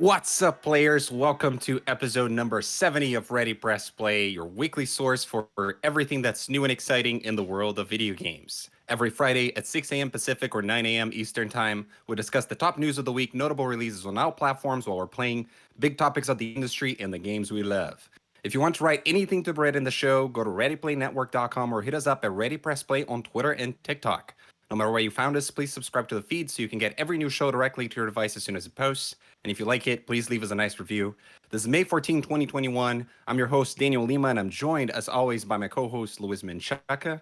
What's up, players? Welcome to episode number 70 of Ready Press Play, your weekly source for everything that's new and exciting in the world of video games. Every Friday at 6 a.m. Pacific or 9 a.m. Eastern Time, we discuss the top news of the week, notable releases on all platforms while we're playing big topics of the industry and the games we love. If you want to write anything to Brett in the show, go to ReadyPlayNetwork.com or hit us up at Ready Press Play on Twitter and TikTok. No matter where you found us, please subscribe to the feed so you can get every new show directly to your device as soon as it posts. And if you like it, please leave us a nice review. This is May 14, 2021. I'm your host, Daniel Lima, and I'm joined, as always, by my co-host, Luis Menchaca,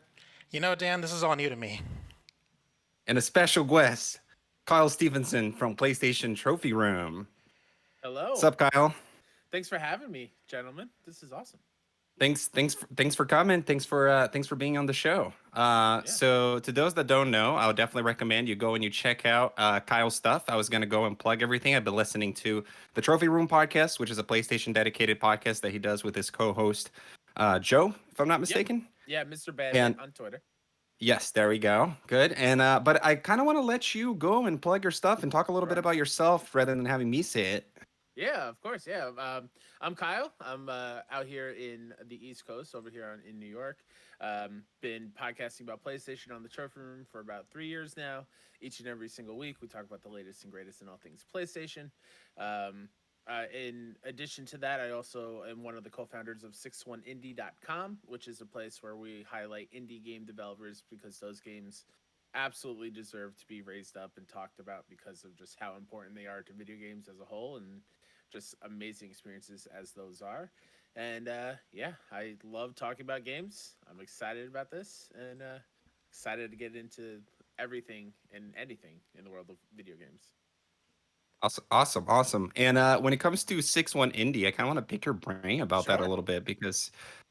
You know, Dan, this is all new to me. and a special guest, Kyle Stephenson from PlayStation Trophy Room. What's Hello. up, Kyle? Thanks for having me, gentlemen. This is awesome. Thanks for coming. Thanks for being on the show. Yeah. So to those that don't know, I would definitely recommend you go and you check out Kyle's stuff. I was gonna go and plug everything. I've been listening to the Trophy Room podcast, which is a PlayStation dedicated podcast that he does with his co-host Joe, if I'm not Yep. mistaken. Yeah, Mr. Bandit And on Twitter. yes, there we go. Good. And but I kind of want to let you go and plug your stuff and talk a little bit Sure. about yourself rather than having me say it. Yeah, of course. Yeah. I'm Kyle. I'm out here in the East Coast, over here in New York. Been podcasting about PlayStation on the Trophy Room for about 3 years now. Each and every single week, we talk about the latest and greatest in all things PlayStation. Um, in addition to that, I also am one of the co-founders of 61indie.com, which is a place where we highlight indie game developers because those games absolutely deserve to be raised up and talked about because of just how important they are to video games as a whole and just amazing experiences as those are. And yeah, I love talking about games. I'm excited about this and excited to get into everything and anything in the world of video games. Awesome. And when it comes to 6-1 Indie, I kind of want to pick your brain about that a Sure. little bit because,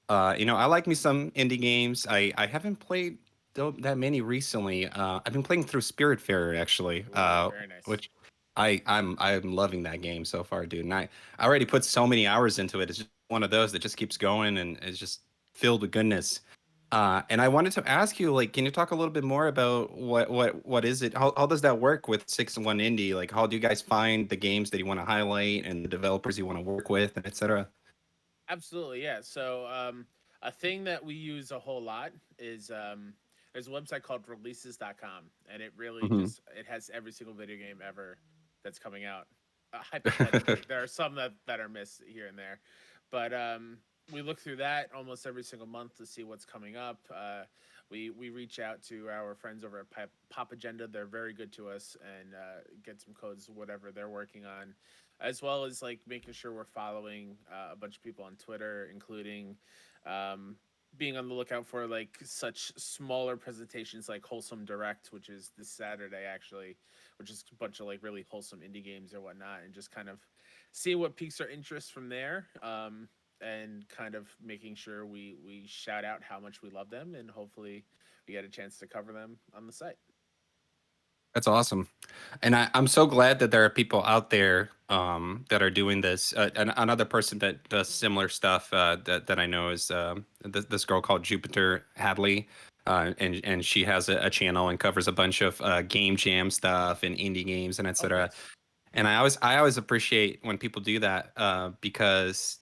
I like me some indie games. I haven't played that many recently. I've been playing through Spiritfarer actually, Ooh, very nice. which I'm loving that game so far, dude. And I already put so many hours into it. It's just one of those that just keeps going and is just filled with goodness. And I wanted to ask you, like, can you talk a little bit more about what is it? How does that work with 6-1 Indie? Like, how do you guys find the games that you want to highlight and the developers you want to work with, and etc. Absolutely, yeah. So a thing that we use a whole lot is there's a website called releases.com, and it really Hmm. just it has every single video game ever that's coming out. Hypothetically, there are some that are missed here and there, but we look through that almost every single month to see what's coming up. We reach out to our friends over at Pop Agenda. They're very good to us and get some codes, whatever they're working on, as well as like making sure we're following a bunch of people on Twitter, including um, being on the lookout for like such smaller presentations like Wholesome Direct, which is this Saturday actually, which is a bunch of like really wholesome indie games or whatnot, and just kind of see what piques our interest from there. And kind of making sure we shout out how much we love them, and hopefully we get a chance to cover them on the site. That's awesome, and I'm so glad that there are people out there that are doing this. Another person that does similar stuff that I know is this girl called Jupiter Hadley, and she has a channel and covers a bunch of game jam stuff and indie games and Oh, etc. nice. And I always appreciate when people do that because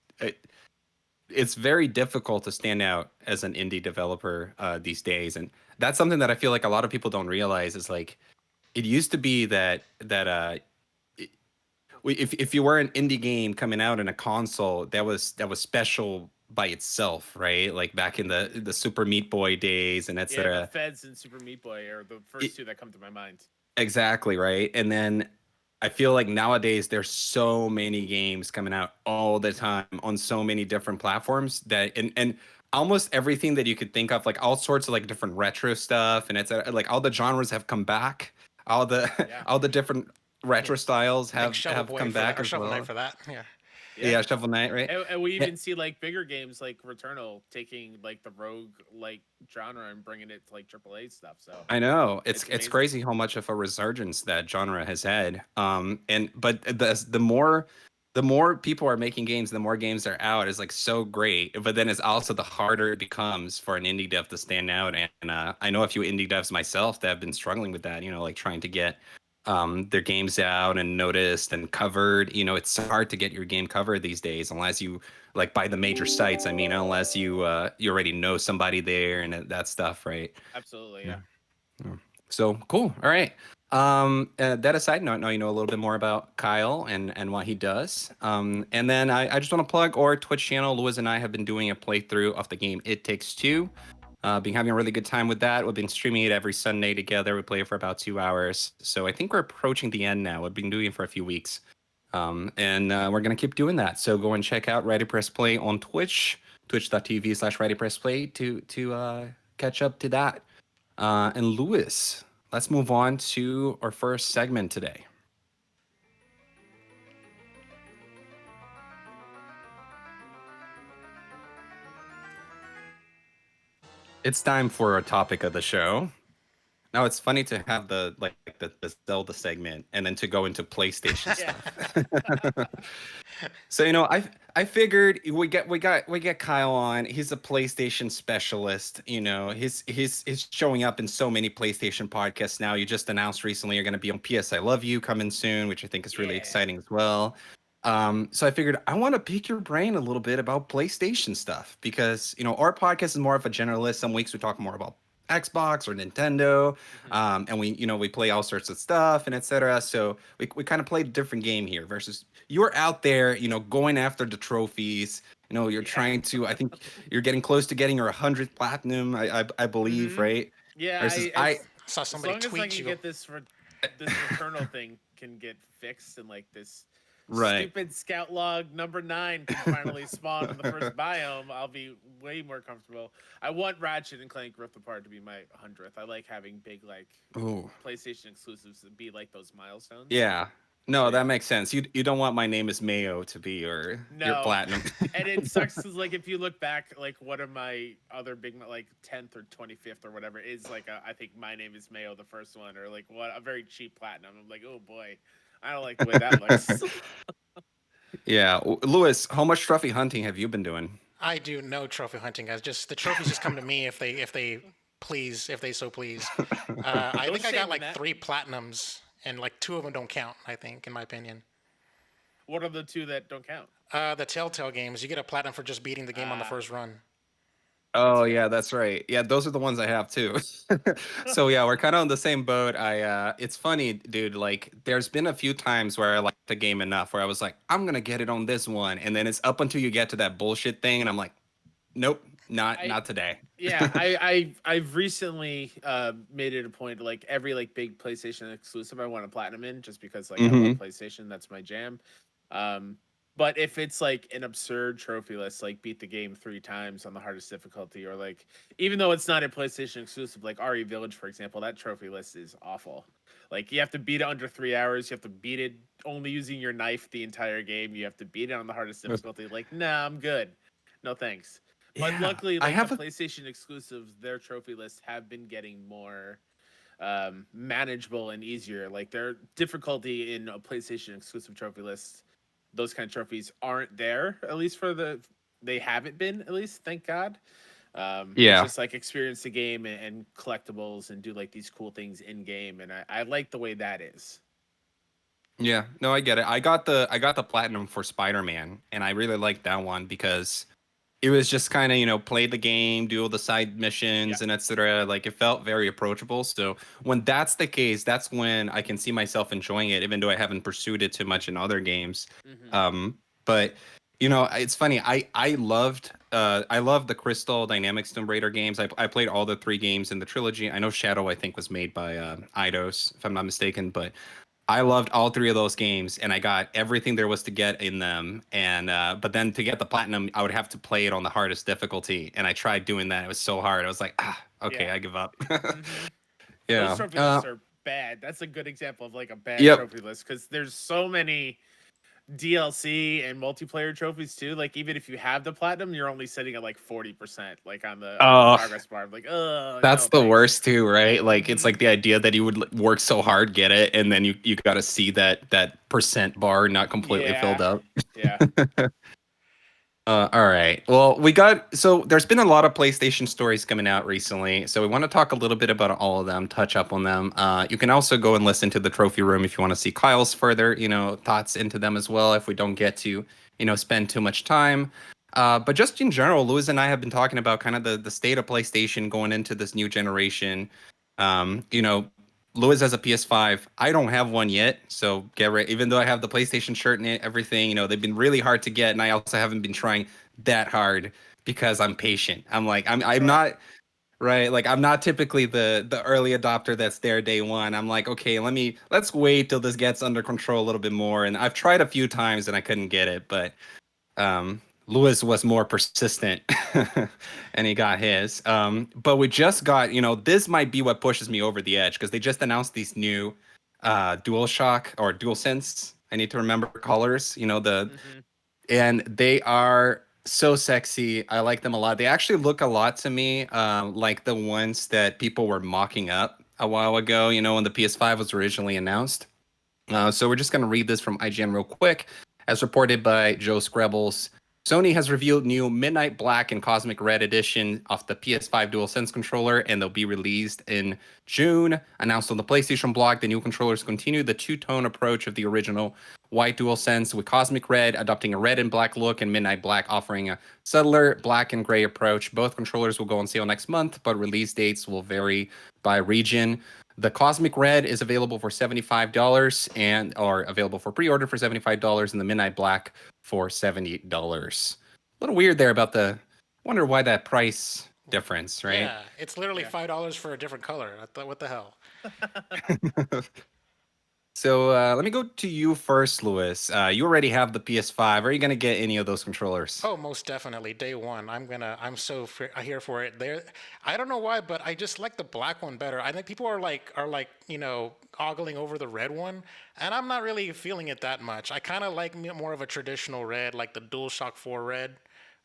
it's very difficult to stand out as an indie developer these days, and that's something that I feel like a lot of people don't realize is like it used to be that if you were an indie game coming out in a console that was special by itself, right? Like back in the Hmm. the Super Meat Boy days and Yeah, the etc. Feds and Super Meat Boy are the first two that come to my mind. Exactly, right? And then I feel like nowadays there's so many games coming out all the time on so many different platforms that and almost everything that you could think of, like all sorts of like different retro stuff, and it's like all the genres have come back. All the Yeah. all the different retro styles Thanks have come back as Shovel Knight well. for that. Yeah. Yeah. Yeah, Shovel Knight, right? And we Yeah, even see like bigger games like Returnal taking like the rogue like genre and bringing it to like AAA stuff. So I know. It's it's it's amazing. crazy how much of a resurgence that genre has had. And but the more people are making games, the more games are out is like so great. But then it's also the harder it becomes for an indie dev to stand out. And I know a few indie devs myself that have been struggling with that. Like trying to get their games out and noticed and covered. It's so hard to get your game covered these days unless you like by the major sites. I mean, unless you already know somebody there and that stuff, right? Absolutely, Yeah. yeah. Yeah. So cool. All right. That aside, now you know a little bit more about Kyle and what he does. And then I just want to plug our Twitch channel. Louis and I have been doing a playthrough of the game It Takes Two. Been having a really good time with that. We've been streaming it every Sunday together. We play it for about 2 hours. So I think we're approaching the end now. We've been doing it for a few weeks. And we're going to keep doing that. So go and check out Ready Press Play on Twitch, twitch.tv/ReadyPressPlay to catch up to that. And Louis, let's move on to our first segment today. It's time for our topic of the show. Now it's funny to have the Zelda segment and then to go into PlayStation stuff. So I figured we get Kyle on. He's a PlayStation specialist. He's showing up in so many PlayStation podcasts now. You just announced recently you're going to be on PS I Love You coming soon, which I think is really exciting as well. So I figured I want to pick your brain a little bit about PlayStation stuff because our podcast is more of a generalist. Some weeks we talk more about Xbox or Nintendo, and we play all sorts of stuff and etc. So we kind of played a different game here versus you're out there going after the trophies. You're trying to. I think you're getting close to getting your 100th platinum. I believe, right? Yeah, Versus I saw as somebody long as I tweet can you. get this Returnal thing can get fixed and like this Right. stupid scout log number 9 can finally spawn in the first biome, I'll be way more comfortable. I want Ratchet and Clank Rift Apart to be my 100th. I like having big Ooh. PlayStation exclusives to be like those milestones. Yeah. No, So, that yeah. makes sense. You don't want My Name is Mayo to be your No. platinum. And it sucks because like if you look back, like one of my other big like 10th or 25th or whatever is like I think My Name is Mayo, the first one, or like what a very cheap platinum. I'm like, oh boy, I don't like the way that looks. Yeah, Louis, how much trophy hunting have you been doing? I do no trophy hunting. The trophies just come to me if they so please. I No think I shame got in like that. 3 platinums and like 2 of them don't count. I think, in my opinion. What are the 2 that don't count? The Telltale games, you get a platinum for just beating the game on the first run. Oh fair. yeah, that's right. Yeah, those are the ones I have too. So yeah, we're kind of on the same boat. It's funny, dude. Like, there's been a few times where I like the game enough where I was like, I'm gonna get it on this one, and then it's up until you get to that bullshit thing, and I'm like, nope, not today. Yeah, I've recently made it a point like every like big PlayStation exclusive I want a platinum in just because like I love PlayStation, that's my jam. But if it's like an absurd trophy list, like beat the game 3 times on the hardest difficulty, or like even though it's not a PlayStation exclusive, like RE Village for example, that trophy list is awful. Like you have to beat it under 3 hours, you have to beat it only using your knife the entire game, you have to beat it on the hardest difficulty. Like, nah, I'm good. No thanks. But Yeah, luckily, I like the have a PlayStation exclusives, their trophy lists have been getting more manageable and easier. Like their difficulty in a PlayStation exclusive trophy list, those kind of trophies aren't there. At least they haven't been. At least, thank God. It's yeah. just like experience the game and collectibles and do like these cool things in game, and I like the way that is. Yeah, no, I get it. I got the platinum for Spider-Man, and I really liked that one because it was just kind of play the game, do all the side Yeah. missions, and etc. Like, it felt very approachable. So when that's the case, that's when I can see myself enjoying it, even though I haven't pursued it too much in other games. Mm-hmm. But it's funny. I loved the Crystal Dynamics Tomb Raider games. I played all the 3 games in the trilogy. I know Shadow, I think, was made by Eidos, if I'm not mistaken, but I loved all 3 of those games, and I got everything there was to get in them. And but then to get the platinum, I would have to play it on the hardest difficulty, and I tried doing that. It was so hard. I was like, okay, Yeah. I give up. Mm-hmm. Those Yeah. trophy lists are bad. That's a good example of like a bad Yep. trophy list because there's so many DLC and multiplayer trophies too. Like even if you have the platinum, you're only sitting at like 40%, like on the Oh, progress bar. I'm like, oh that's no, the thanks. worst too, right? Like, it's Hmm. like the idea that you would work so hard, get it, and then you got to see that percent bar not completely filled Yeah, up. yeah. All right. Well, there's been a lot of PlayStation stories coming out recently, so we want to talk a little bit about all of them, touch up on them. You can also go and listen to the Trophy Room if you want to see Kyle's further, thoughts into them as well. If we don't get to, spend too much time. But just in general, Lewis and I have been talking about kind of the state of PlayStation going into this new generation. Um, you know, Lewis has a PS5. I don't have one yet, so get ready. Even though I have the PlayStation shirt and everything, they've been really hard to get, and I also haven't been trying that hard because I'm patient. I'm not right. Like I'm not typically the early adopter that's there day one. I'm like, okay, let's wait till this gets under control a little bit more. And I've tried a few times and I couldn't get it, but Lewis was more persistent and he got his. But we just got, this might be what pushes me over the edge because they just announced these new DualShock or DualSense. I need to remember colors, and they are so sexy. I like them a lot. They actually look a lot to me like the ones that people were mocking up a while ago, when the PS5 was originally announced. So we're just going to read this from IGN real quick. As reported by Joe Screbbles, Sony has revealed new Midnight Black and Cosmic Red edition of the PS5 DualSense controller, and they'll be released in June. Announced on the PlayStation blog, the new controllers continue the two-tone approach of the original white DualSense, with Cosmic Red adopting a red and black look and Midnight Black offering a subtler black and gray approach. Both controllers will go on sale next month, but release dates will vary by region. The Cosmic Red is available for $75 or available for pre-order for $75, and the Midnight Black for $70. A little weird there about wonder why that price difference, right? Yeah, it's literally $5 for a different color. I thought, what the hell? So let me go to you first, Lewis. You already have the PS5. Are you gonna get any of those controllers? Oh, most definitely. Day one, I'm so here for it. I don't know why, but I just like the black one better. I think people are like, ogling over the red one, and I'm not really feeling it that much. I kind of like more of a traditional red, like the DualShock 4 red.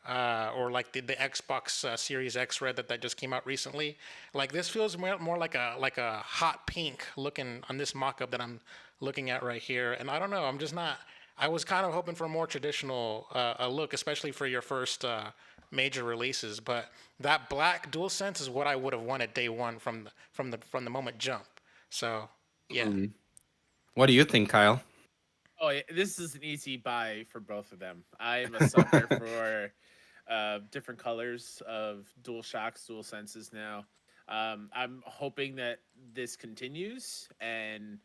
Or like the Xbox Series X red that just came out recently. Like this feels more like a hot pink looking on this mock-up that I'm looking at right here. And I don't know, I'm just not. I was kind of hoping for a more traditional look, especially for your first major releases. But that black DualSense is what I would have wanted day one from the moment jump. So yeah. What do you think, Kyle? Oh, yeah, this is an easy buy for both of them. I'm a sucker for different colors of DualShocks, DualSenses now. I'm hoping that this continues, and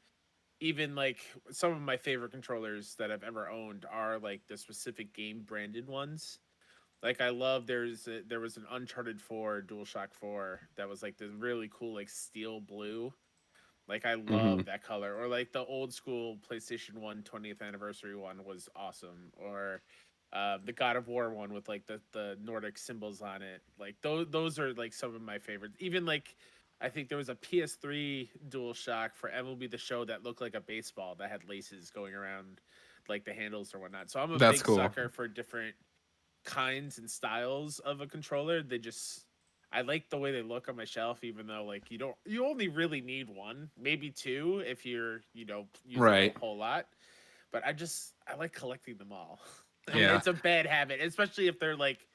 even like some of my favorite controllers that I've ever owned are like the specific game branded ones. Like I love there was an Uncharted 4 DualShock 4 that was like the really cool like steel blue. Like I love that color. Or like the old school PlayStation 1 20th anniversary one was awesome. Or the God of War one with like the Nordic symbols on it. Like those are like some of my favorites. Even like I think there was a PS3 DualShock for MLB The Show that looked like a baseball that had laces going around like the handles or whatnot. So I'm a That's big cool. sucker for different kinds and styles of a controller. I like the way they look on my shelf, even though like you only really need one, maybe two if you're using Right. a whole lot. But I like collecting them all. Yeah. It's a bad habit, especially if they're like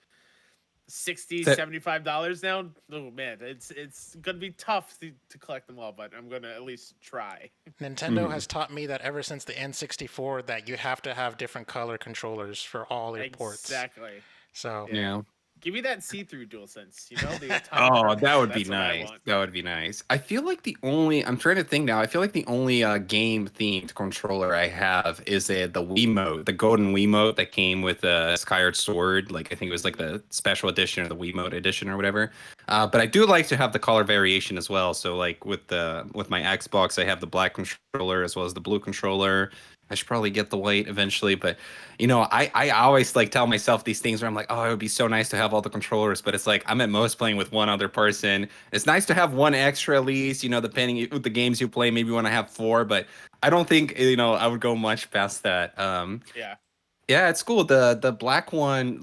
$60, So- $75 now. Oh man, it's gonna be tough to collect them all, but I'm gonna at least try. Nintendo has taught me that ever since the N64 that you have to have different color controllers for all your ports. Exactly. So Yeah. Give me that see-through DualSense, the atomic Oh, heart. that would be That's what I nice. want. That would be nice. I feel like I'm trying to think now. I feel like the only game themed controller I have is the Wiimote, the golden Wiimote that came with Skyward Sword. Like I think it was like the special edition or the Wiimote edition or whatever. But I do like to have the color variation as well. So like with my Xbox, I have the black controller as well as the blue controller. I should probably get the white eventually, but I always like tell myself these things where I'm like, oh, it would be so nice to have all the controllers, but it's like I'm at most playing with one other person. It's nice to have one extra at least, depending with the games you play, maybe you want to have four, but I don't think I would go much past that. Yeah. Yeah, it's cool. The black one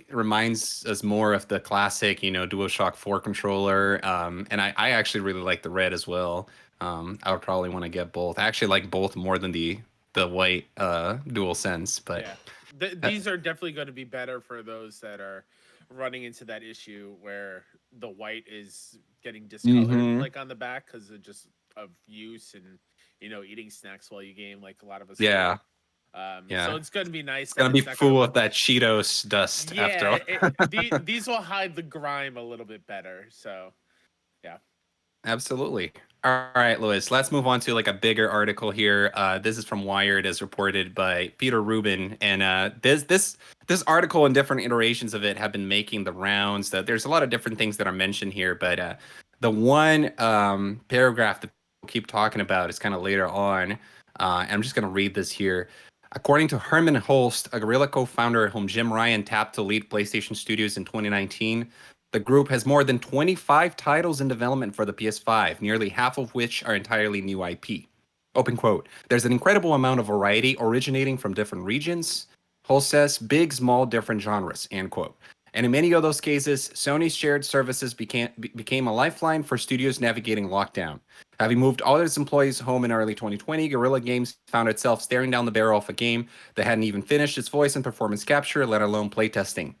reminds us more of the classic, DualShock 4 controller. And I actually really like the red as well. I would probably want to get both. I actually like both more than the white DualSense, but Yeah. these are definitely going to be better for those that are running into that issue where the white is getting discolored Mm-hmm. like on the back because of just of use and eating snacks while you game like a lot of us do. Yeah. So Yeah. it's going to be nice It's that gonna be it's not going to full of look. that Cheetos dust after Yeah, all. these will hide the grime a little bit better. So yeah. Absolutely. All right, Louis. Let's move on to like a bigger article here. This is from Wired, as reported by Peter Rubin, and this article and different iterations of it have been making the rounds. That there's a lot of different things that are mentioned here, but the one paragraph that people keep talking about is kind of later on. And I'm just going to read this here. According to Herman Holst, a Guerrilla co-founder whom Jim Ryan tapped to lead PlayStation Studios in 2019, the group has more than 25 titles in development for the PS5, nearly half of which are entirely new IP. Open quote. There's an incredible amount of variety originating from different regions. Hull says big, small, different genres, end quote. And in many of those cases, Sony's shared services became a lifeline for studios navigating lockdown. Having moved all its employees home in early 2020, Guerrilla Games found itself staring down the barrel of a game that hadn't even finished its voice and performance capture, let alone playtesting.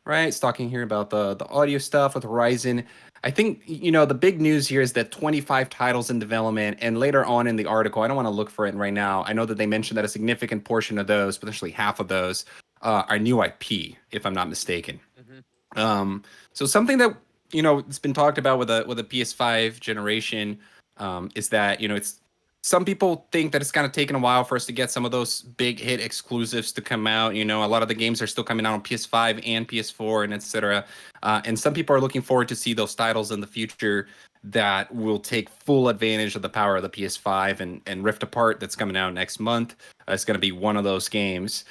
Right, it's talking here about the audio stuff with Horizon. I think the big news here is that 25 titles in development, and later on in the article, I don't want to look for it right now. I know that they mentioned that a significant portion of those, potentially half of those, are new IP, if I'm not mistaken. Hmm. Um, so something that it's been talked about with a PS5 generation is that it's some people think that it's kind of taken a while for us to get some of those big hit exclusives to come out. A lot of the games are still coming out on PS5 and PS4 and etc. And some people are looking forward to see those titles in the future that will take full advantage of the power of the PS5 and Rift Apart that's coming out next month. It's going to be one of those games.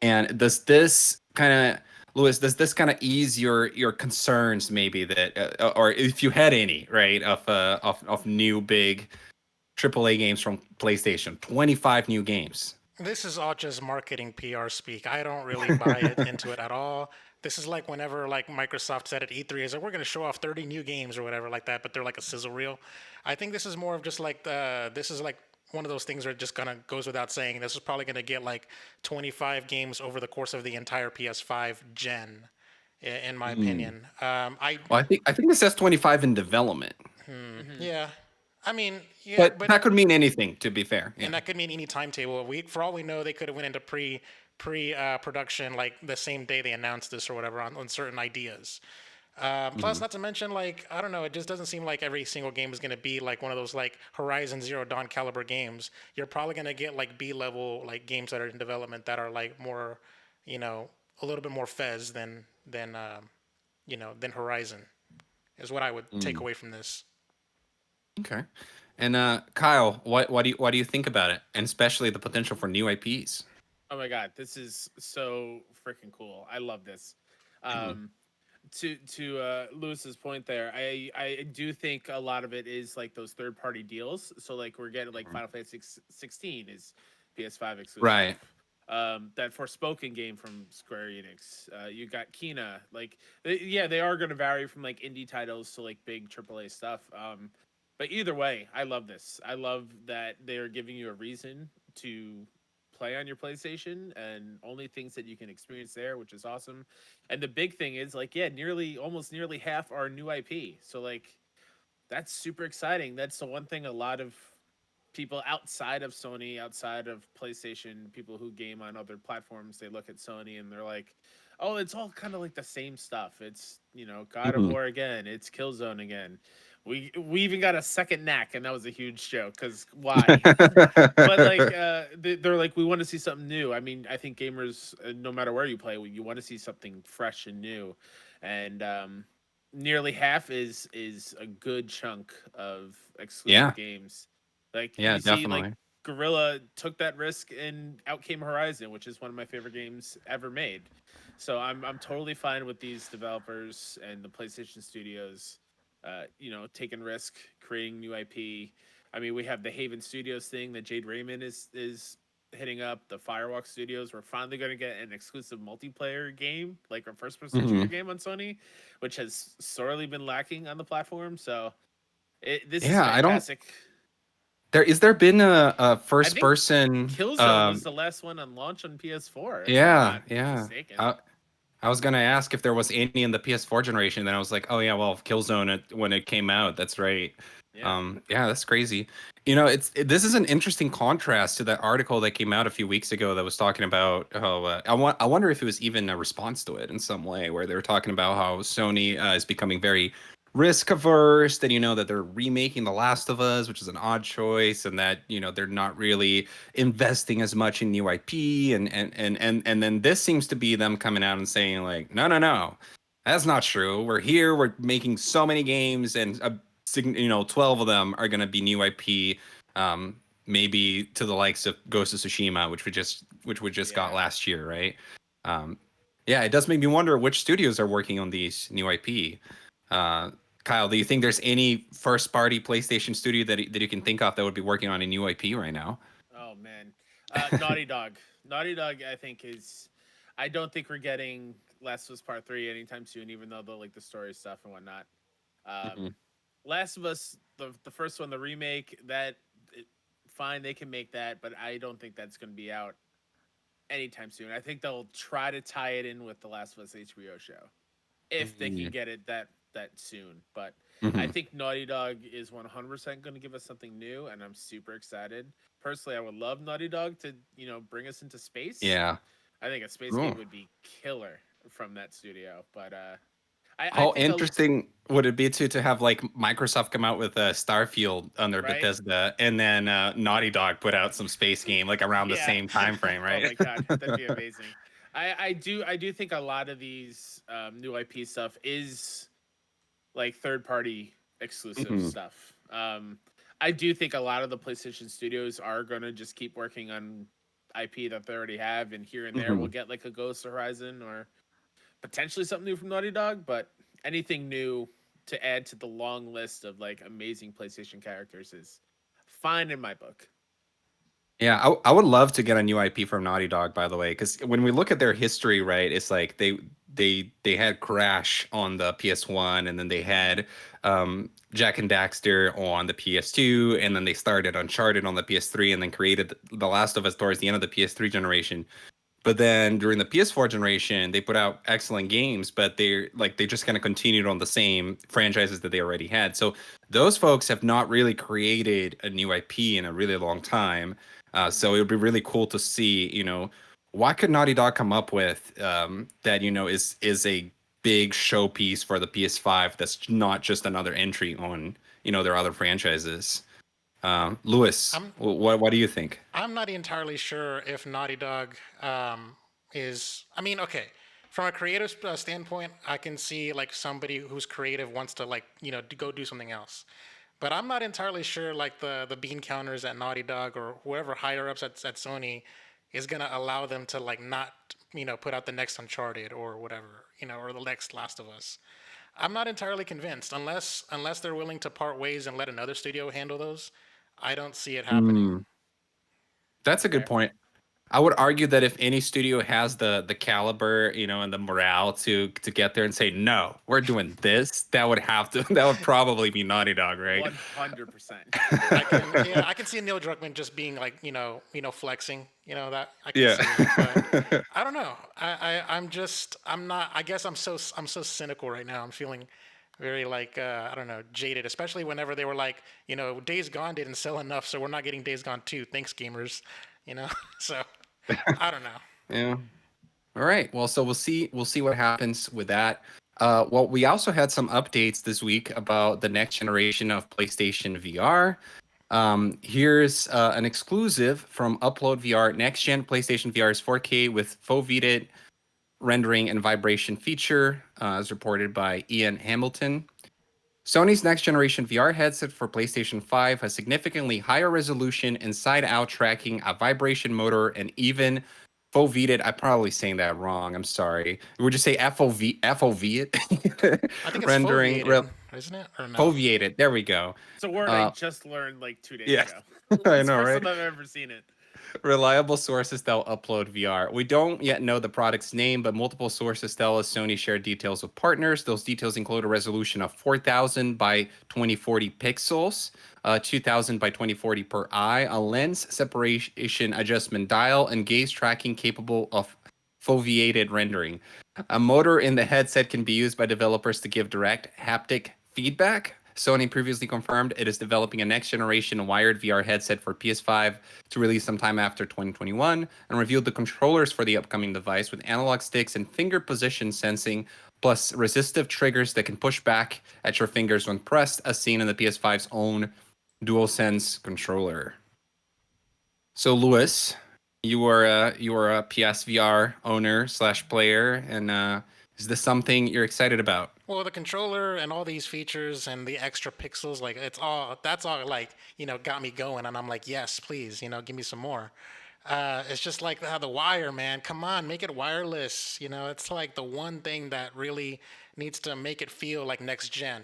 And does this kind of Louis, does this kind of ease your concerns maybe that or if you had any, right, of new big AAA games from PlayStation, 25 new games. This is all just marketing PR speak. I don't really buy it into it at all. This is like whenever like Microsoft said at E3, is like we're going to show off 30 new games or whatever like that, but they're like a sizzle reel. I think this is more of just like this is like one of those things where it just kind of goes without saying. This is probably going to get like 25 games over the course of the entire PS5 gen, in my Mm. opinion. I Well, I think it says 25 in development, Hmm. Yeah, I mean yeah, but but that could mean anything. To be fair, and yeah. that could mean any timetable. For all we know, they could have went into pre production like the same day they announced this or whatever on certain ideas. Plus, Mhm. not to mention, like I don't know, it just doesn't seem like every single game is going to be like one of those like Horizon Zero Dawn caliber games. You're probably going to get like B level like games that are in development that are like more, you know, a little bit more fez than Horizon. Is what I would take Mm. away from this. Okay. And Kyle, what do you think about it, and especially the potential for new IPs? Oh my god, this is so freaking cool. I love this. Mhm. Um, to Lewis's point there, I do think a lot of it is like those third party deals. So like we're getting like Mhm. Final Fantasy 16 is PS5 exclusive. Right. That Forspoken game from Square Enix. You got Kina. Like yeah, they are going to vary from like indie titles to like big AAA stuff. But either way, I love this. I love that they're giving you a reason to play on your PlayStation and only things that you can experience there, which is awesome. And the big thing is like, yeah, almost nearly half are new IP. So like that's super exciting. That's the one thing a lot of people outside of Sony, outside of PlayStation, people who game on other platforms, they look at Sony and they're like, "Oh, it's all kind of like the same stuff. It's, God of Mhm. War again, it's Killzone again." We even got a second knack, and that was a huge joke because why? But like they're like, we want to see something new. I mean, I think gamers, no matter where you play, you want to see something fresh and new, and nearly half is a good chunk of exclusive Yeah. games. Like Yeah. you see, like Definitely. Gorilla took that risk, and out came Horizon, which is one of my favorite games ever made. So I'm totally fine with these developers and the PlayStation studios, taking risk, creating new IP. I mean, we have the Haven Studios thing that Jade Raymond is hitting up. The Firewalk Studios. We're finally going to get an exclusive multiplayer game, like a first-person shooter Mhm. game on Sony, which has sorely been lacking on the platform. So this is Yeah. I don't. fantastic. There been a I first think person? Killzone was the last one on launch on PS4, if I'm Yeah, not yeah. mistaken. I was gonna ask if there was any in the PS4 generation. Then I was like, oh yeah, well, Killzone when it came out. That's right. Yeah. Yeah, that's crazy. This is an interesting contrast to that article that came out a few weeks ago that was talking about how I wonder if it was even a response to it in some way, where they were talking about how Sony is becoming very risk averse, and that they're remaking The Last of Us, which is an odd choice, and that they're not really investing as much in new IP, and then this seems to be them coming out and saying like, no, no, no, that's not true. We're here. We're making so many games, and 12 of them are going to be new IP. Maybe to the likes of Ghost of Tsushima, which we just got last year, right? Yeah, it does make me wonder which studios are working on these new IP. Kyle, do you think there's any first-party PlayStation studio that you can think of that would be working on a new IP right now? Oh man, Naughty Dog. Naughty Dog, I think is. I don't think we're getting Last of Us Part 3 anytime soon, even though the story stuff and whatnot. Mhm. Last of Us, the first one, the remake, fine, they can make that, but I don't think that's going to be out anytime soon. I think they'll try to tie it in with the Last of Us HBO show if they can get it that soon. But I Mhm. think Naughty Dog is 100% going to give us something new, and I'm super excited. Personally, I would love Naughty Dog to bring us into space. Yeah. I think a space Cool. game would be killer from that studio. But I How think interesting would it be to have like Microsoft come out with a Starfield under right. Bethesda, and then Naughty Dog put out some space game like around the Yeah. same time frame, Oh right? my god, that'd be amazing. I do think a lot of these new IP stuff is like third party exclusive Mhm. stuff. I do think a lot of the PlayStation studios are gonna just keep working on IP that they already have, and here and there we'll Mhm. get like a Ghost Horizon or potentially something new from Naughty Dog, but anything new to add to the long list of like amazing PlayStation characters is fine in my book. Yeah, I would love to get a new IP from Naughty Dog, by the way, because when we look at their history, right, it's like they had Crash on the PS1, and then they had Jack and Daxter on the PS2, and then they started Uncharted on the PS3, and then created The Last of Us towards the end of the PS3 generation. But then during the PS4 generation, they put out excellent games, but they just kind of continued on the same franchises that they already had. So those folks have not really created a new IP in a really long time. So it would be really cool to see, what could Naughty Dog come up with that is a big showpiece for the PS5 that's not just another entry on their other franchises. Lewis, I'm what do you think? I'm not entirely sure if Naughty Dog is. I mean, okay, from a creative standpoint, I can see like somebody who's creative wants to like to go do something else. But I'm not entirely sure like the bean counters at Naughty Dog or whoever higher ups at Sony is gonna allow them to like not put out the next Uncharted or whatever or the next Last of Us. I'm not entirely convinced unless they're willing to part ways and let another studio handle those. I don't see it happening. Mm, that's a good Fair. point. I would argue that if any studio has the caliber, and the morale to get there and say no, we're doing this, that would have to that would probably be Naughty Dog, right? 100%. I can see Neil Druckmann just being like flexing, that I can Yeah. see it, but I don't know. I'm not. I guess I'm so cynical right now. I'm feeling very like I don't know, jaded, especially whenever they were like, Days Gone didn't sell enough, so we're not getting Days Gone 2. Thanks, gamers. So I don't know. Yeah. All right. Well, so we'll see what happens with that. Well, we also had some updates this week about the next generation of PlayStation VR. Here's an exclusive from Upload VR. Next gen PlayStation VR is 4K with foveated rendering and vibration feature, as reported by Ian Hamilton. Sony's next generation VR headset for PlayStation 5 has significantly higher resolution, inside out tracking, a vibration motor, and even foveated. I'm probably saying that wrong. I'm sorry. Would you say FOV I think it's rendering? foveated, isn't it? Or no? Foveated. There we go. It's a word I Uh, just learned like 2 days yeah, ago. I It's the know, first right? time I've ever seen it. Reliable sources tell Upload VR. We don't yet know the product's name, but multiple sources tell us Sony shared details with partners. Those details include a resolution of 4,000 by 2040 pixels, 2000 by 2040 per eye, a lens separation adjustment dial, and gaze tracking capable of foveated rendering. A motor in the headset can be used by developers to give direct haptic feedback. Sony previously confirmed it is developing a next generation wired VR headset for PS5 to release sometime after 2021, and revealed the controllers for the upcoming device with analog sticks and finger position sensing, plus resistive triggers that can push back at your fingers when pressed, as seen in the PS5's own DualSense controller. So, Lewis, you are a PSVR owner slash player, and is this something you're excited about? Well, the controller and all these features and the extra pixels, like that's all like, got me going. And I'm like, yes, please, give me some more. It's just like how the wire, man. Come on, make it wireless. It's like the one thing that really needs to make it feel like next gen.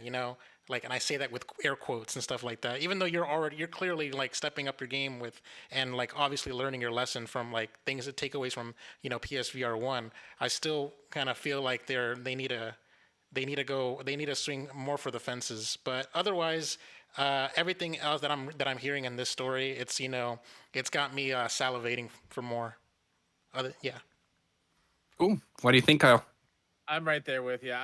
Like, and I say that with air quotes and stuff like that. Even though you're clearly like stepping up your game with, and like obviously learning your lesson from like things that takeaways from PSVR one. I still kind of feel like they need to swing more for the fences. But otherwise, everything else that I'm hearing in this story, it's got me salivating for more. Yeah. Cool. What do you think, Kyle? I'm right there with you.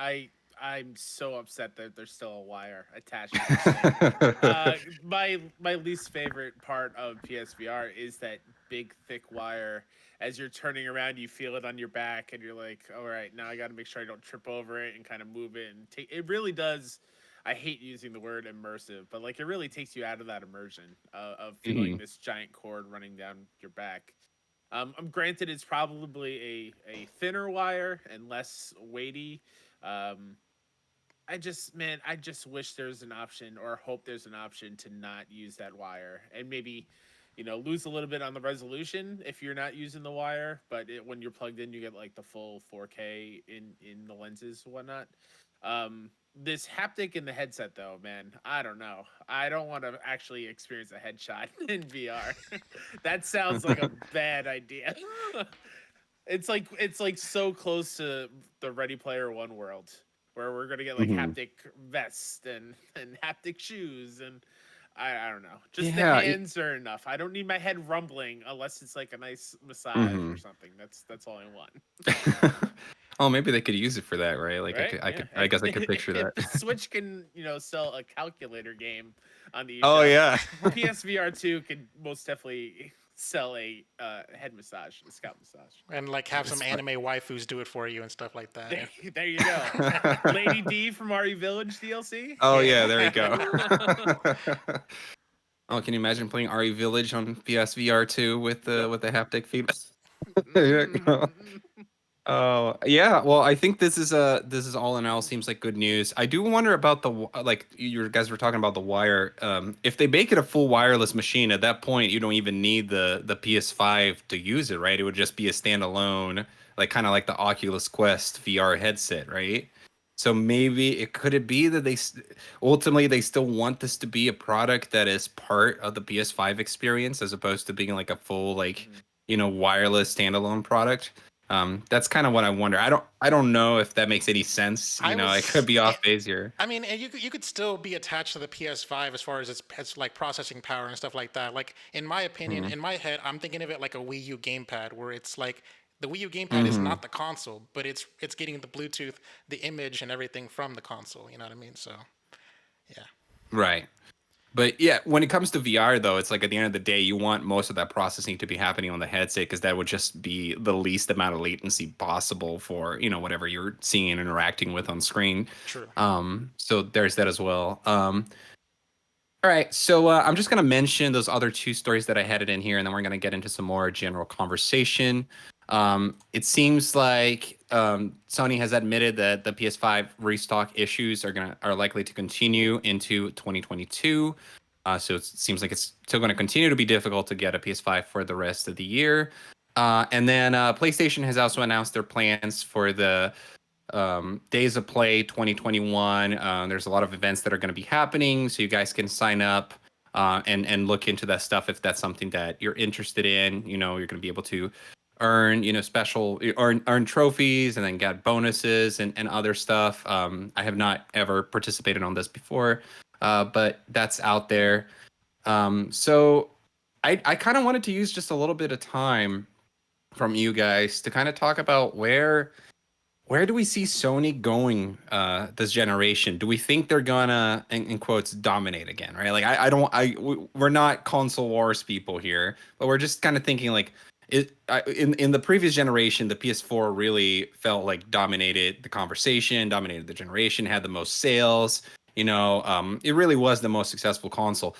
I'm so upset that there's still a wire attached to this thing. My least favorite part of PSVR is that big thick wire. As you're turning around, you feel it on your back, and you're like, "All right, now I got to make sure I don't trip over it and kind of move it." And it really does. I hate using the word immersive, but like it really takes you out of that immersion of feeling this giant cord running down your back. I'm granted it's probably a thinner wire and less weighty. Um, I just wish there's an option, or hope there's an option to not use that wire, and maybe, lose a little bit on the resolution if you're not using the wire. But when you're plugged in, you get like the full 4K in the lenses and whatnot. This haptic in the headset, though, man, I don't know. I don't want to actually experience a headshot in VR. That sounds like a bad idea. It's like so close to the Ready Player One world, where we're gonna get like Mhm. haptic vest and haptic shoes, and I don't know. Just the Yeah. hands are enough. I don't need my head rumbling unless it's like a nice massage or Mhm. something. That's all I want. Oh, maybe they could use it for that, right? Like Right? Yeah. I guess I could picture If that. Switch can, sell a calculator game on the Oh eShop, yeah. PSVR 2 could most definitely sell a head massage, a scalp massage. And like have some anime waifus do it for you and stuff like that. There you go. Lady D from RE Village DLC. Oh Yeah. yeah, there you go. Oh, can you imagine playing RE Village on PSVR 2 Yep. with the haptic feedback? There you go. Oh yeah, well, I think this is all in all seems like good news. I do wonder about like you guys were talking about the wire. If they make it a full wireless machine, at that point you don't even need the PS5 to use it, right? It would just be a standalone, like kind of like the Oculus Quest VR headset, right? So maybe it be that ultimately they still want this to be a product that is part of the PS5 experience as opposed to being like a full like wireless standalone product. That's kind of what I wonder. I don't know if that makes any sense. I I could was. be off base here. I mean, and you could still be attached to the PS5 as far as its like processing power and stuff like that. Like in my opinion, Mhm. in my head, I'm thinking of it like a Wii U gamepad, where it's like the Wii U gamepad is Mhm. not the console, but it's getting the Bluetooth, the image, and everything from the console. You know what I mean? So yeah. Right. But yeah, when it comes to VR though, it's like at the end of the day, you want most of that processing to be happening on the headset because that would just be the least amount of latency possible for, whatever you're seeing and interacting with on screen. True. So there's that as well. All right, so I'm just going to mention those other two stories that I had it in here, and then we're going to get into some more general conversation. It seems like Sony has admitted that the PS5 restock issues are likely to continue into 2022. So it seems like it's still going to continue to be difficult to get a PS5 for the rest of the year. And then PlayStation has also announced their plans for the Days of Play 2021. There's a lot of events that are going to be happening, so you guys can sign up and look into that stuff if that's something that you're interested in. You're going to be able to earn special earn trophies and then get bonuses and other stuff. I have not ever participated on this before, but that's out there. So I kind of wanted to use just a little bit of time from you guys to kind of talk about where do we see Sony going this generation? Do we think they're gonna, in quotes, dominate again, right? Like we're not console wars people here, but we're just kind of thinking like in the previous generation, the PS4 really felt like dominated the conversation, dominated the generation, had the most sales. It really was the most successful console.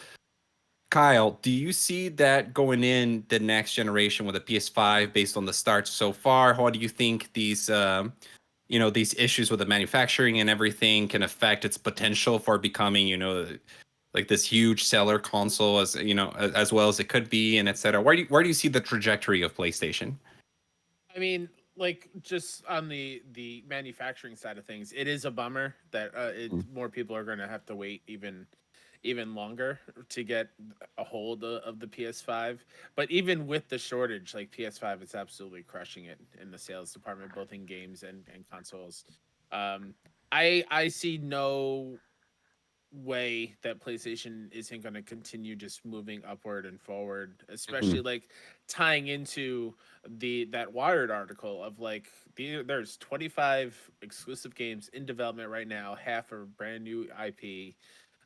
Kyle, do you see that going in the next generation with a PS5 based on the start so far? How do you think these issues with the manufacturing and everything can affect its potential for becoming, like this huge seller console as well as it could be, and et cetera? Where do you see the trajectory of PlayStation? I mean, like just on the manufacturing side of things, it is a bummer that more people are going to have to wait even longer to get a hold of the PS5. But even with the shortage, like PS5 is absolutely crushing it in the sales department, both in games and consoles. Um, I see no way that PlayStation isn't going to continue just moving upward and forward, especially Mhm. like tying into that Wired article of like there's 25 exclusive games in development right now, half are brand new IP.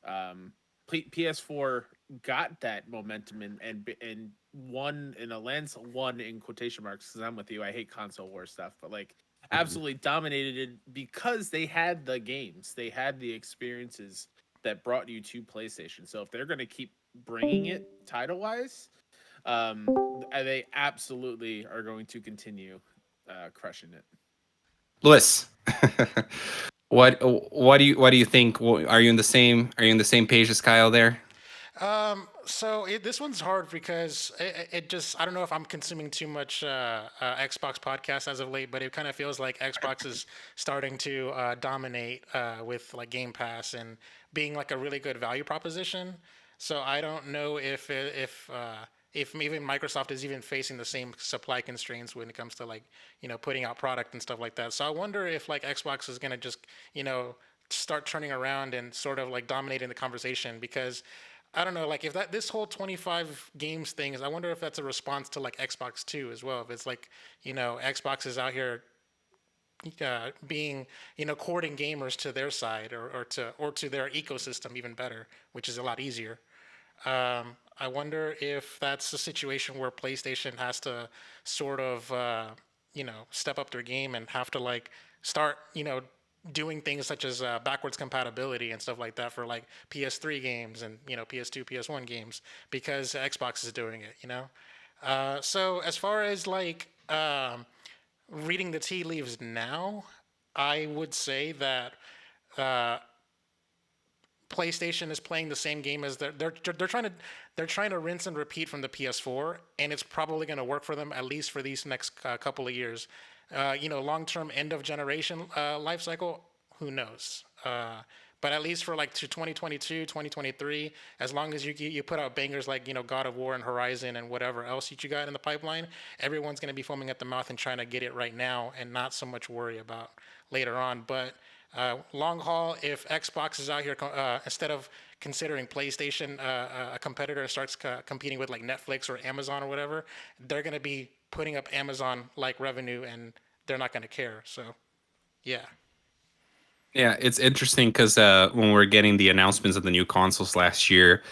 um PS4 got that momentum and won in a lens, won in quotation marks, because I'm with you, I hate console war stuff, but like Mhm. absolutely dominated it because they had the games, they had the experiences that brought you to PlayStation. So if they're going to keep bringing it title wise, they absolutely are going to continue crushing it. Lewis, what do you think? Are you in the same page as Kyle there? This one's hard because it just, I don't know if I'm consuming too much Xbox podcasts as of late, but it kind of feels like Xbox is starting to dominate with like Game Pass and being like a really good value proposition. So I don't know if even Microsoft is even facing the same supply constraints when it comes to like putting out product and stuff like that. So I wonder if like Xbox is gonna just start turning around and sort of like dominating the conversation because I don't know, like if that this whole 25 games thing is, I wonder if that's a response to like Xbox 2 as well. If it's like, Xbox is out here being, courting gamers to their side or to their ecosystem even better, which is a lot easier. I wonder if that's a situation where PlayStation has to sort of, step up their game and have to like start, doing things such as backwards compatibility and stuff like that for like PS3 games and PS2, PS1 games because Xbox is doing it. So as far as like reading the tea leaves now, I would say that uh, PlayStation is playing the same game as they're trying to rinse and repeat from the PS4, and it's probably going to work for them at least for these next couple of years. Long term end of generation life cycle, who knows? But at least for like to 2022, 2023, as long as you put out bangers like God of War and Horizon and whatever else you got in the pipeline, everyone's going to be foaming at the mouth and trying to get it right now and not so much worry about later on. But long haul, if Xbox is out here instead of considering PlayStation a competitor and starts competing with like Netflix or Amazon or whatever, they're going to be putting up Amazon like revenue and they're not going to care. So, yeah. Yeah, it's interesting because when we're getting the announcements of the new consoles last year,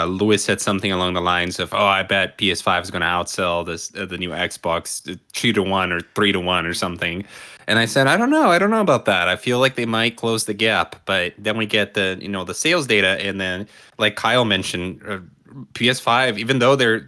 Lewis said something along the lines of, "Oh, I bet PS5 is going to outsell the new Xbox 2-1 or 3-1 or something." And I said, I don't know about that. I feel like they might close the gap, but then we get the sales data, and then like Kyle mentioned, PS5, even though they're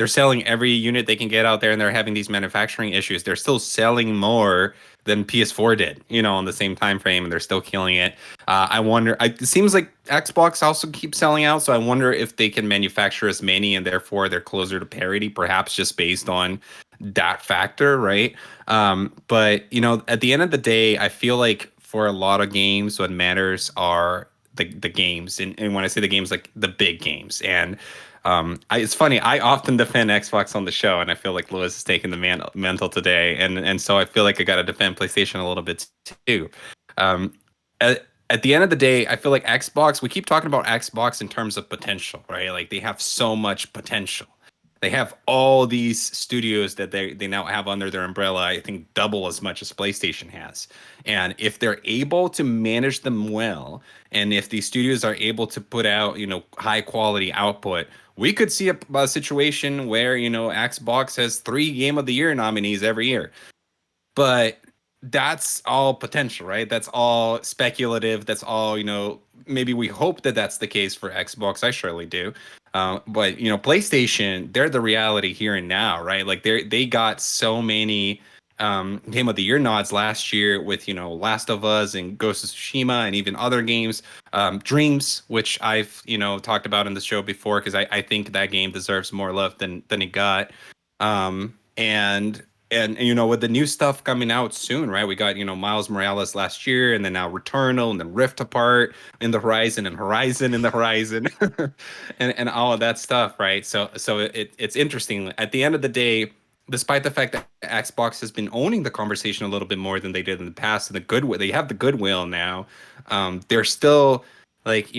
selling every unit they can get out there, and they're having these manufacturing issues, they're still selling more than PS4 did, on the same time frame, and they're still killing it. I wonder. It seems like Xbox also keeps selling out, so I wonder if they can manufacture as many, and therefore they're closer to parity, perhaps just based on that factor, right? But at the end of the day, I feel like for a lot of games, what matters are the games, and when I say the games, like the big games, and it's funny. I often defend Xbox on the show, and I feel like Lewis is taking the mantle today, and so I feel like I got to defend PlayStation a little bit too. Um, at the end of the day, I feel like Xbox, we keep talking about Xbox in terms of potential, right? Like they have so much potential. They have all these studios that they now have under their umbrella, I think double as much as PlayStation has. And if they're able to manage them well, and if these studios are able to put out, high quality output, we could see a situation where, Xbox has 3 Game of the Year nominees every year. But that's all potential, right? That's all speculative. That's all, maybe we hope that that's the case for Xbox. I surely do. But PlayStation, they're the reality here and now, right? Like they got so many Game of the Year nods last year with Last of Us and Ghost of Tsushima and even other games. Dreams, which I've talked about in the show before, because I think that game deserves more love than it got. And with the new stuff coming out soon, right? We got Miles Morales last year, and then now Returnal, and then Rift Apart in the horizon, and Horizon in the horizon, and all of that stuff, right? So it's interesting. At the end of the day, despite the fact that Xbox has been owning the conversation a little bit more than they did in the past, and they have the goodwill now. They're still like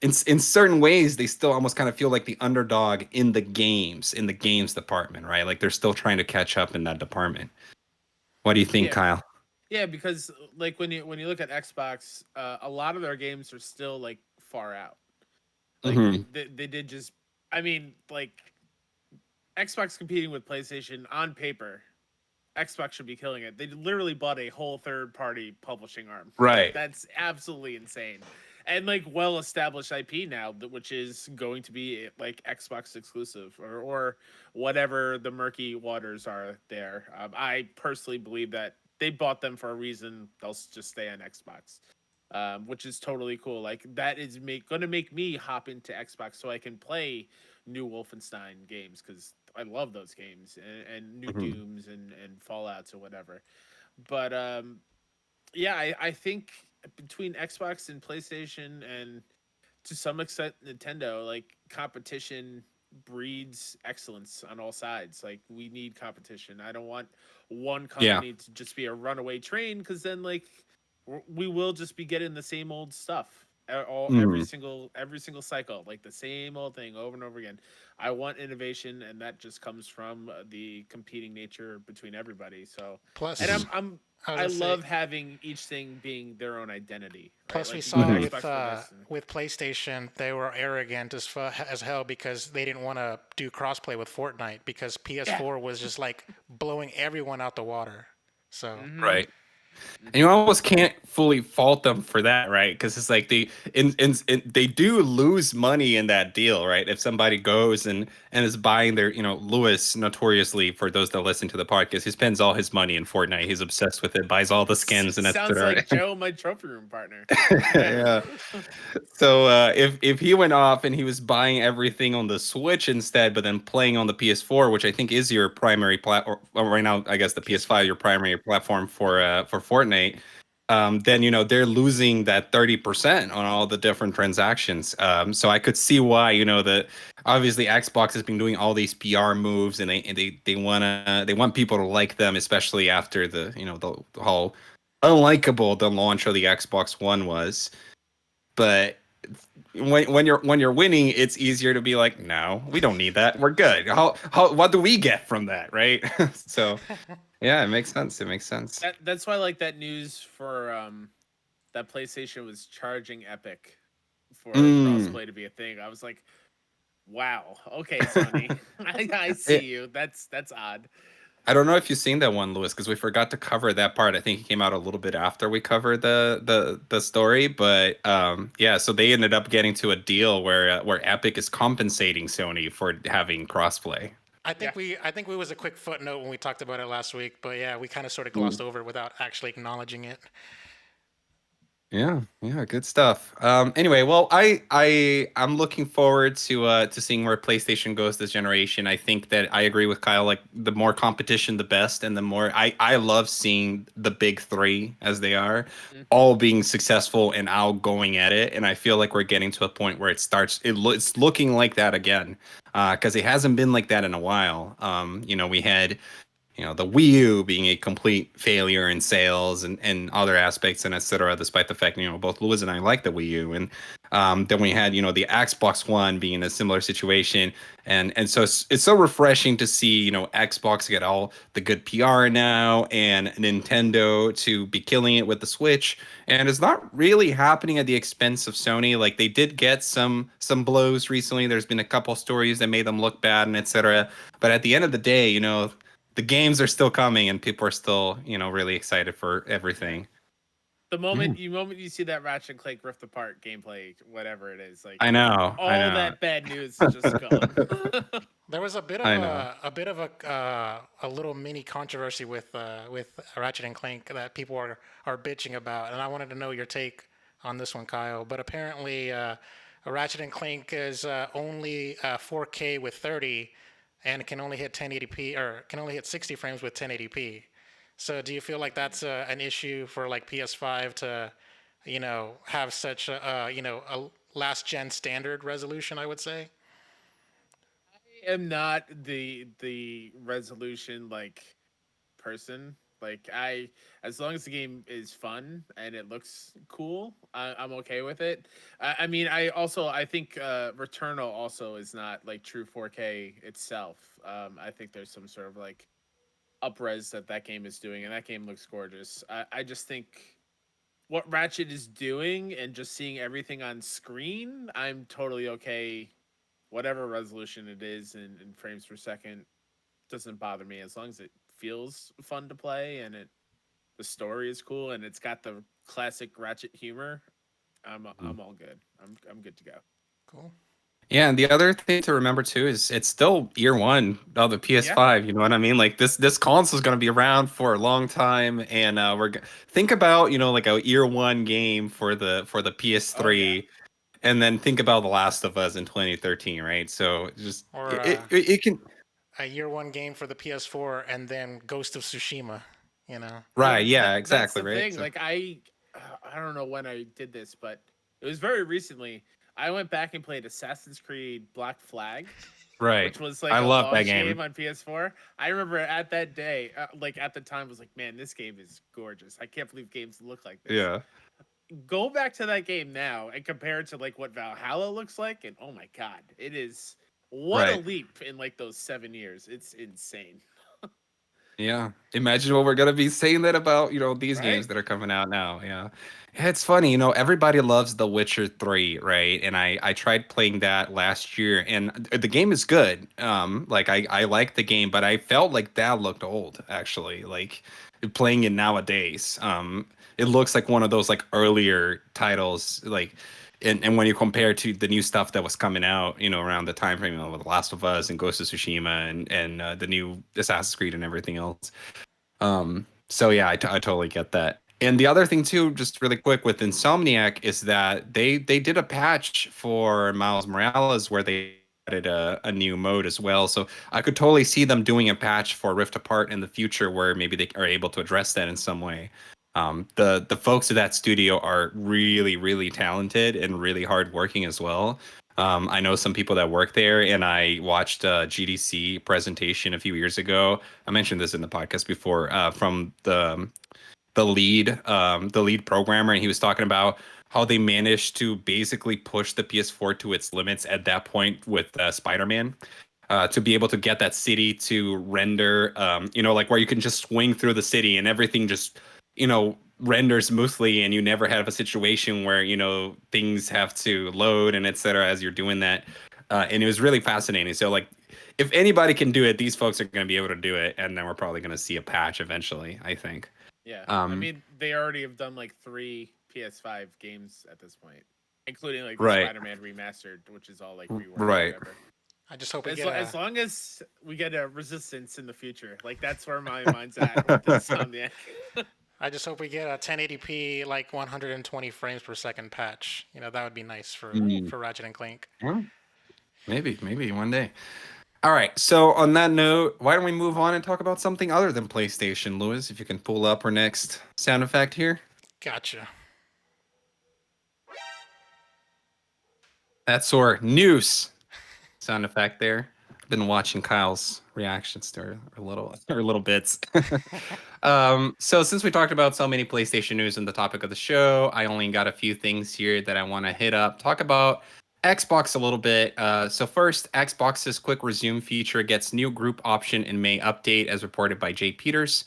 in certain ways, they still almost kind of feel like the underdog in the games department, right? Like they're still trying to catch up in that department. What do you think, Yeah. Kyle? Yeah, because like when you look at Xbox, a lot of their games are still like far out. Like they did just, I mean, like Xbox competing with PlayStation on paper, Xbox should be killing it. They literally bought a whole third party publishing arm. Right. That's absolutely insane. And like well established IP now, which is going to be like Xbox exclusive or whatever the murky waters are there. I personally believe that they bought them for a reason. They'll just stay on Xbox, which is totally cool. Like that is going to make me hop into Xbox so I can play new Wolfenstein games because I love those games and new Dooms and Fallouts or whatever. But yeah, I think between Xbox and PlayStation and to some extent Nintendo, like competition breeds excellence on all sides. Like we need competition. I don't want one Yeah. company to just be a runaway train because then like we will just be getting the same old stuff every single cycle, like the same old thing over and over again. I want innovation, and that just comes from the competing nature between everybody. So, Plus, and I was love say, having each thing being their own identity. Right? plus Like we you saw get Xbox for this and, with PlayStation, they were arrogant as hell because they didn't want to do crossplay with Fortnite because PS4 was just like blowing everyone out the water. So Right. And you almost can't fully fault them for that, right? Because it's like they do lose money in that deal, right? If somebody goes and is buying their, Lewis notoriously, for those that listen to the podcast, he spends all his money in Fortnite. He's obsessed with it, buys all the skins, and that's sounds right. like Joe, my trophy room partner. Yeah. So if he went off and he was buying everything on the Switch instead, but then playing on the PS4, which I think is your primary platform right now, I guess the PS5 your primary platform for Fortnite, then they're losing that 30% on all the different transactions. So I could see why that obviously Xbox has been doing all these PR moves, and they want people to like them, especially after the whole unlikable the launch of the Xbox One was. But when you're winning, it's easier to be like, no, we don't need that. We're good. How what do we get from that, right? So yeah, it makes sense. It makes sense. That's why I like that news for that PlayStation was charging Epic for crossplay to be a thing. I was like, wow, okay, Sony, I see you. That's odd. I don't know if you've seen that one, Lewis, because we forgot to cover that part. I think it came out a little bit after we covered the story, but yeah. So they ended up getting to a deal where Epic is compensating Sony for having crossplay. I think we was a quick footnote when we talked about it last week, but yeah, we kind of sort of glossed over it without actually acknowledging it. Yeah, good stuff. Anyway, well, I'm looking forward to seeing where PlayStation goes this generation. I think that I agree with Kyle. Like the more competition, the best, and the more I love seeing the big three as they are, all being successful and out going at it. And I feel like we're getting to a point where it's looking like that again, because it hasn't been like that in a while. We had the Wii U being a complete failure in sales and other aspects and etc. Despite the fact both Lewis and I like the Wii U, and then we had the Xbox One being in a similar situation, and so it's so refreshing to see Xbox get all the good PR now, and Nintendo to be killing it with the Switch, and it's not really happening at the expense of Sony. Like they did get some blows recently. There's been a couple stories that made them look bad and etc. But at the end of the day, the games are still coming and people are still, really excited for everything. The Yeah. moment you see that Ratchet and Clank Rift Apart gameplay, whatever it is, like I know. I all know. that bad news is just gone. There was a bit of I know. a little mini controversy with Ratchet and Clank that people are bitching about, and I wanted to know your take on this one, Kyle. But apparently, Ratchet and Clank is only 4K with 30, and can only hit 1080p or can only hit 60 frames with 1080p. So, do you feel like that's an issue for like PS5 to, have such a last gen standard resolution? I would say. I am not the resolution like person. Like as long as the game is fun and it looks cool, I'm okay with it. I mean, I think Returnal also is not like true 4K itself. I think there's some sort of like upres that game is doing, and that game looks gorgeous. I just think what Ratchet is doing and just seeing everything on screen, I'm totally okay. Whatever resolution it is in frames per second doesn't bother me as long as it feels fun to play and the story is cool and it's got the classic Ratchet humor. I'm all good. I'm good to go. Cool. Yeah, and the other thing to remember too is it's still year one of the Yeah. PS5. You know what I mean? Like this console is going to be around for a long time, and think about like a year one game for the Oh yeah. PS3, and then think about The Last of Us in 2013, right? So just Or it can. a year one game for the PS4 and then Ghost of Tsushima, you know. Right, That yeah, that's exactly, the right. thing. So Like I don't know when I did this, but it was very recently. I went back and played Assassin's Creed Black Flag, right, which was I like a love that launch game game. on PS4. I remember at that day, like at the time, was like, man, this game is gorgeous. I can't believe games look like this. Yeah, Go back to that game now and compare it to like what Valhalla looks like, and oh my god, it is what a right. leap in like those 7 years. It's insane, Yeah. Imagine what we're gonna be saying that about, these right? games that are coming out now. Yeah. Yeah, it's funny, everybody loves The Witcher 3, right? And I tried playing that last year and the game is good. Like I like the game, but I felt like that looked old actually. Like playing it nowadays. It looks like one of those like earlier titles, like and when you compare to the new stuff that was coming out, around the time frame of The Last of Us and Ghost of Tsushima and the new Assassin's Creed and everything else. So yeah, I totally get that. And the other thing too, just really quick with Insomniac is that they did a patch for Miles Morales where they added a new mode as well. So I could totally see them doing a patch for Rift Apart in the future where maybe they are able to address that in some way. The folks at that studio are really really talented and really hardworking as well. I know some people that work there, and I watched a GDC presentation a few years ago. I mentioned this in the podcast before, from the lead programmer, and he was talking about how they managed to basically push the PS4 to its limits at that point with Spider-Man. To be able to get that city to render, like where you can just swing through the city and everything just, renders smoothly, and you never have a situation where things have to load and etc. as you're doing that. And it was really fascinating. So like, if anybody can do it, these folks are going to be able to do it, and then we're probably going to see a patch eventually, I think. Yeah, I Um, mean they already have done like 3 PS5 games at this point, including like the right, Spider-Man remastered, which is all like reworked or right. whatever. I just hope we As get as a long as we get a Resistance in the future, like that's where my mind's at with Insomniac. I just hope we get a 1080p like 120 frames per second patch. You know, that would be nice Mm, for Ratchet and Clank. well, maybe one day. All right. So on that note, why don't we move on and talk about something other than PlayStation, Lewis? If you can pull up our next sound effect here. Gotcha. That's our noose sound effect there. been watching Kyle's reactions to her little bits. So since we talked about so many PlayStation news in the topic of the show, I only got a few things here that I want to hit up. Talk about Xbox a little bit. So first, Xbox's quick resume feature gets new group option in May update, as reported by Jay Peters.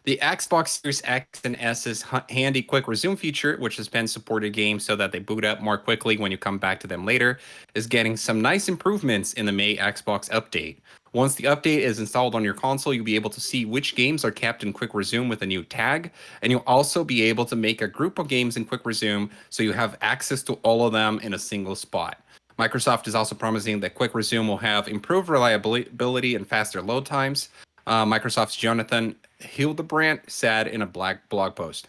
The Xbox Series X and S's handy quick resume feature, which has been supported games so that they boot up more quickly when you come back to them later, is getting some nice improvements in the May Xbox update. Once the update is installed on your console, you'll be able to see which games are kept in quick resume with a new tag, and you'll also be able to make a group of games in quick resume so you have access to all of them in a single spot. Microsoft is also promising that quick resume will have improved reliability and faster load times. Microsoft's Jonathan Hildebrand said in a blog post.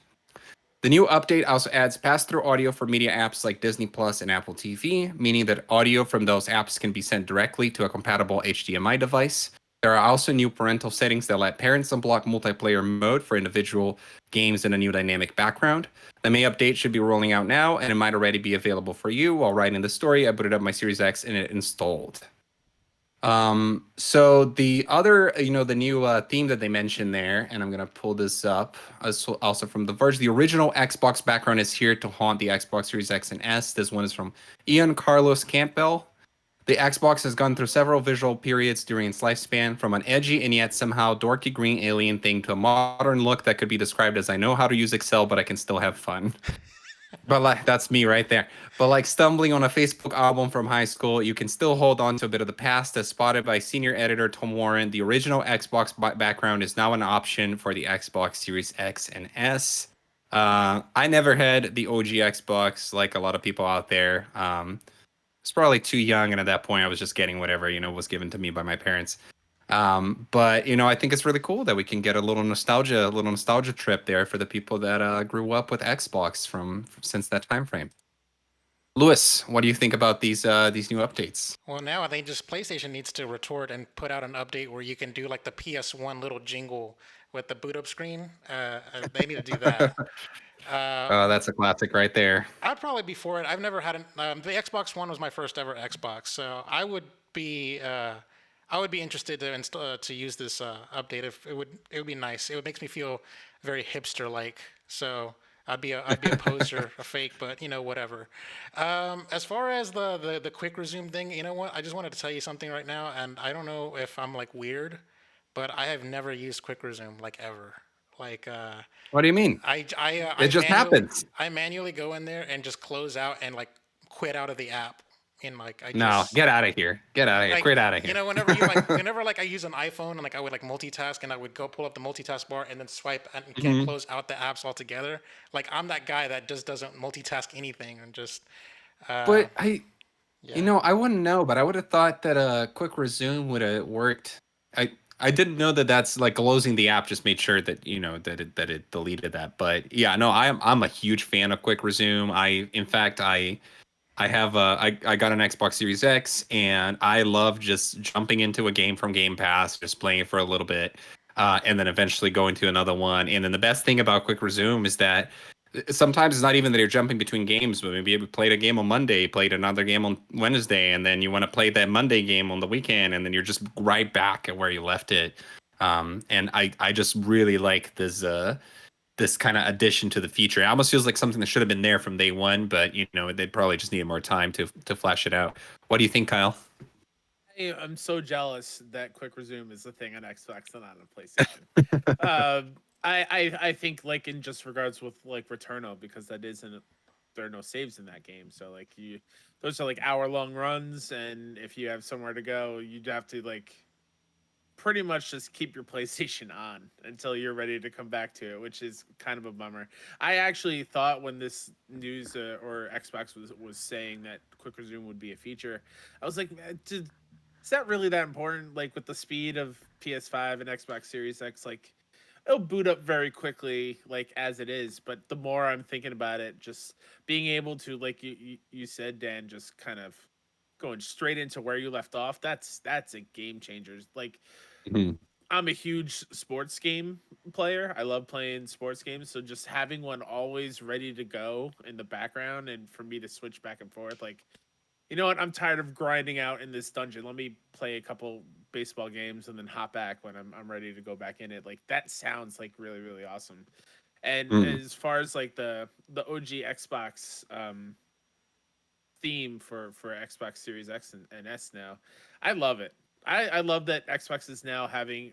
The new update also adds pass-through audio for media apps like Disney Plus and Apple TV, meaning that audio from those apps can be sent directly to a compatible HDMI device. There are also new parental settings that let parents unblock multiplayer mode for individual games in a new dynamic background. The May update should be rolling out now, and it might already be available for you. While writing the story, I booted up my Series X and it installed. So the other, the new theme that they mentioned there, and I'm gonna pull this up also from The Verge. The original Xbox background is here to haunt the Xbox Series X and S. This one is from Ian Carlos Campbell. The Xbox has gone through several visual periods during its lifespan, from an edgy and yet somehow dorky green alien thing to a modern look that could be described as I know how to use Excel, but I can still have fun. But like that's me right there. But like stumbling on a Facebook album from high school, you can still hold on to a bit of the past. As spotted by senior editor Tom Warren, the original Xbox background is now an option for the Xbox Series X and S. I never had the OG Xbox like a lot of people out there. I was probably too young, and at that point, I was just getting whatever was given to me by my parents. But I think it's really cool that we can get a little nostalgia trip there for the people that grew up with Xbox from since that time frame. Lewis, what do you think about these new updates? Well, now I think just PlayStation needs to retort and put out an update where you can do like the PS1 little jingle with the boot up screen. They need to do that. Oh, that's a classic right there. I'd probably be for it. I've never had the Xbox One was my first ever Xbox, so I would be interested to use this update. If it would be nice. It makes me feel very hipster like. So I'd be a poser, a fake, but whatever. As far as the quick resume thing, you know what? I just wanted to tell you something right now, and I don't know if I'm like weird, but I have never used quick resume like ever. Like What do you mean? It just happens. I manually go in there and just close out and like quit out of the app. And like I No, just get out of here. Get out of here. like Quit out of here. whenever like I use an iPhone and like I would like multitask and I would go pull up the multitask bar and then swipe and can't close out the apps altogether. Like I'm that guy that just doesn't multitask anything and just But yeah. I wouldn't know, but I would have thought that a quick resume would have worked. I didn't know that that's like closing the app just made sure that that it deleted that. But yeah, no, I'm a huge fan of quick resume. In fact I have I got an Xbox Series X and I love just jumping into a game from Game Pass, just playing it for a little bit, and then eventually going to another one. And then the best thing about quick resume is that sometimes it's not even that you're jumping between games, but maybe you played a game on Monday, played another game on Wednesday, and then you want to play that Monday game on the weekend, and then you're just right back at where you left it. And I just really like this kind of addition to the feature. It almost feels like something that should have been there from day one, but they probably just needed more time to flesh it out. What do you think, Kyle? I'm so jealous that quick resume is a thing on Xbox and not on PlayStation. I think like in just regards with like Returnal, because that isn't there are no saves in that game. So like those are like hour-long runs, and if you have somewhere to go, you'd have to like pretty much just keep your PlayStation on until you're ready to come back to it, which is kind of a bummer. I actually thought when this news or Xbox was saying that quick resume would be a feature, I was like, is that really that important? Like with the speed of PS5 and Xbox Series X, like it'll boot up very quickly, like as it is. But the more I'm thinking about it, just being able to, like you said, Dan, just kind of going straight into where you left off, that's a game changer. Like Mhm. I'm a huge sports game player. I love playing sports games, so just having one always ready to go in the background and for me to switch back and forth, like, you know what? I'm tired of grinding out in this dungeon. Let me play a couple baseball games and then hop back when I'm ready to go back in it. Like that sounds like really really awesome. And Mm. as far as like the OG Xbox theme for Xbox Series X and S now, I love it. I love that Xbox is now having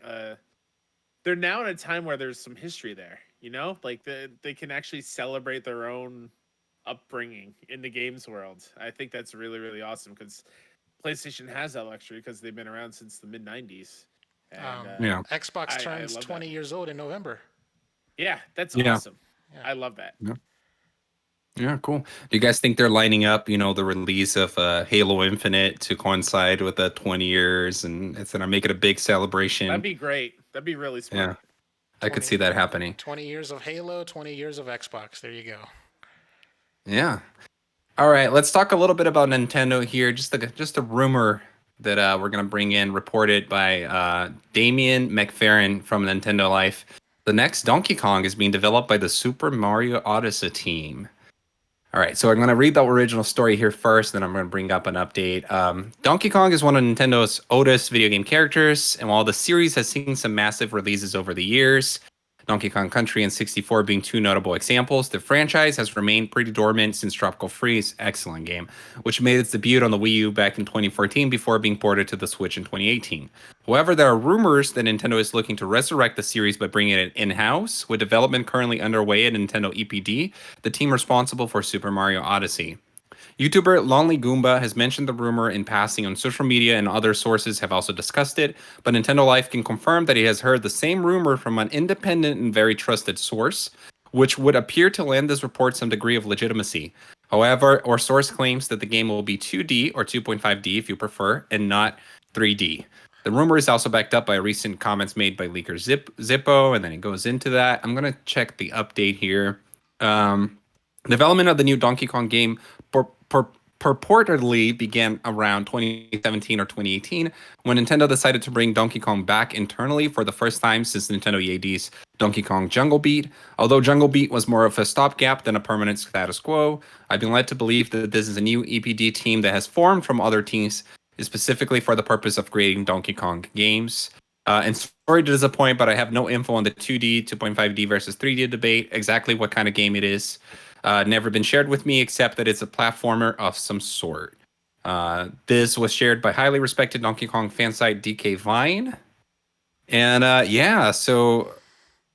they're now in a time where there's some history there, you know? Like they can actually celebrate their own upbringing in the games world. I think that's really really awesome because PlayStation has that luxury because they've been around since the mid '90s, and Yeah. Xbox I turns love that. 20 years old in November. Yeah, that's Yeah. awesome. Yeah. I love that. Yeah. Yeah, cool. Do you guys think they're lining up, the release of Halo Infinite to coincide with the 20 years and it's gonna make it a big That'd celebration? be great. That'd be really Yeah, smart. I could 20, see that happening. 20 years of Halo, 20 years of Xbox. There you go. Yeah. All right, let's talk a little bit about Nintendo here. Just a rumor that we're gonna bring in, reported by Damian McFerrin from Nintendo Life. The next Donkey Kong is being developed by the Super Mario Odyssey team. All right, so I'm going to read the original story here first, then I'm going to bring up an update. Donkey Kong is one of Nintendo's oldest video game characters, and while the series has seen some massive releases over the years, Donkey Kong Country and 64 being two notable examples, the franchise has remained pretty dormant since Tropical Freeze, excellent game, which made its debut on the Wii U back in 2014 before being ported to the Switch in 2018. However, there are rumors that Nintendo is looking to resurrect the series by bringing it in-house, with development currently underway at Nintendo EPD, the team responsible for Super Mario Odyssey. YouTuber Lonely Goomba has mentioned the rumor in passing on social media, and other sources have also discussed it, but Nintendo Life can confirm that he has heard the same rumor from an independent and very trusted source, which would appear to lend this report some degree of legitimacy. However, our source claims that the game will be 2D or 2.5D if you prefer, and not 3D. The rumor is also backed up by recent comments made by leaker Zippo, and then it goes into that. I'm going to check the update here. Um, Development of the new Donkey Kong game purportedly began around 2017 or 2018 when Nintendo decided to bring Donkey Kong back internally for the first time since Nintendo EAD's Donkey Kong Jungle Beat. Although Jungle Beat was more of a stopgap than a permanent status quo, I've been led to believe that this is a new EPD team that has formed from other teams specifically for the purpose of creating Donkey Kong games. And sorry to disappoint, but I have no info on the 2D, 2.5D versus 3D debate, exactly what kind of game it is. Never been shared with me, except that it's a platformer of some sort. This was shared by highly respected Donkey Kong fan site DK Vine. And yeah, so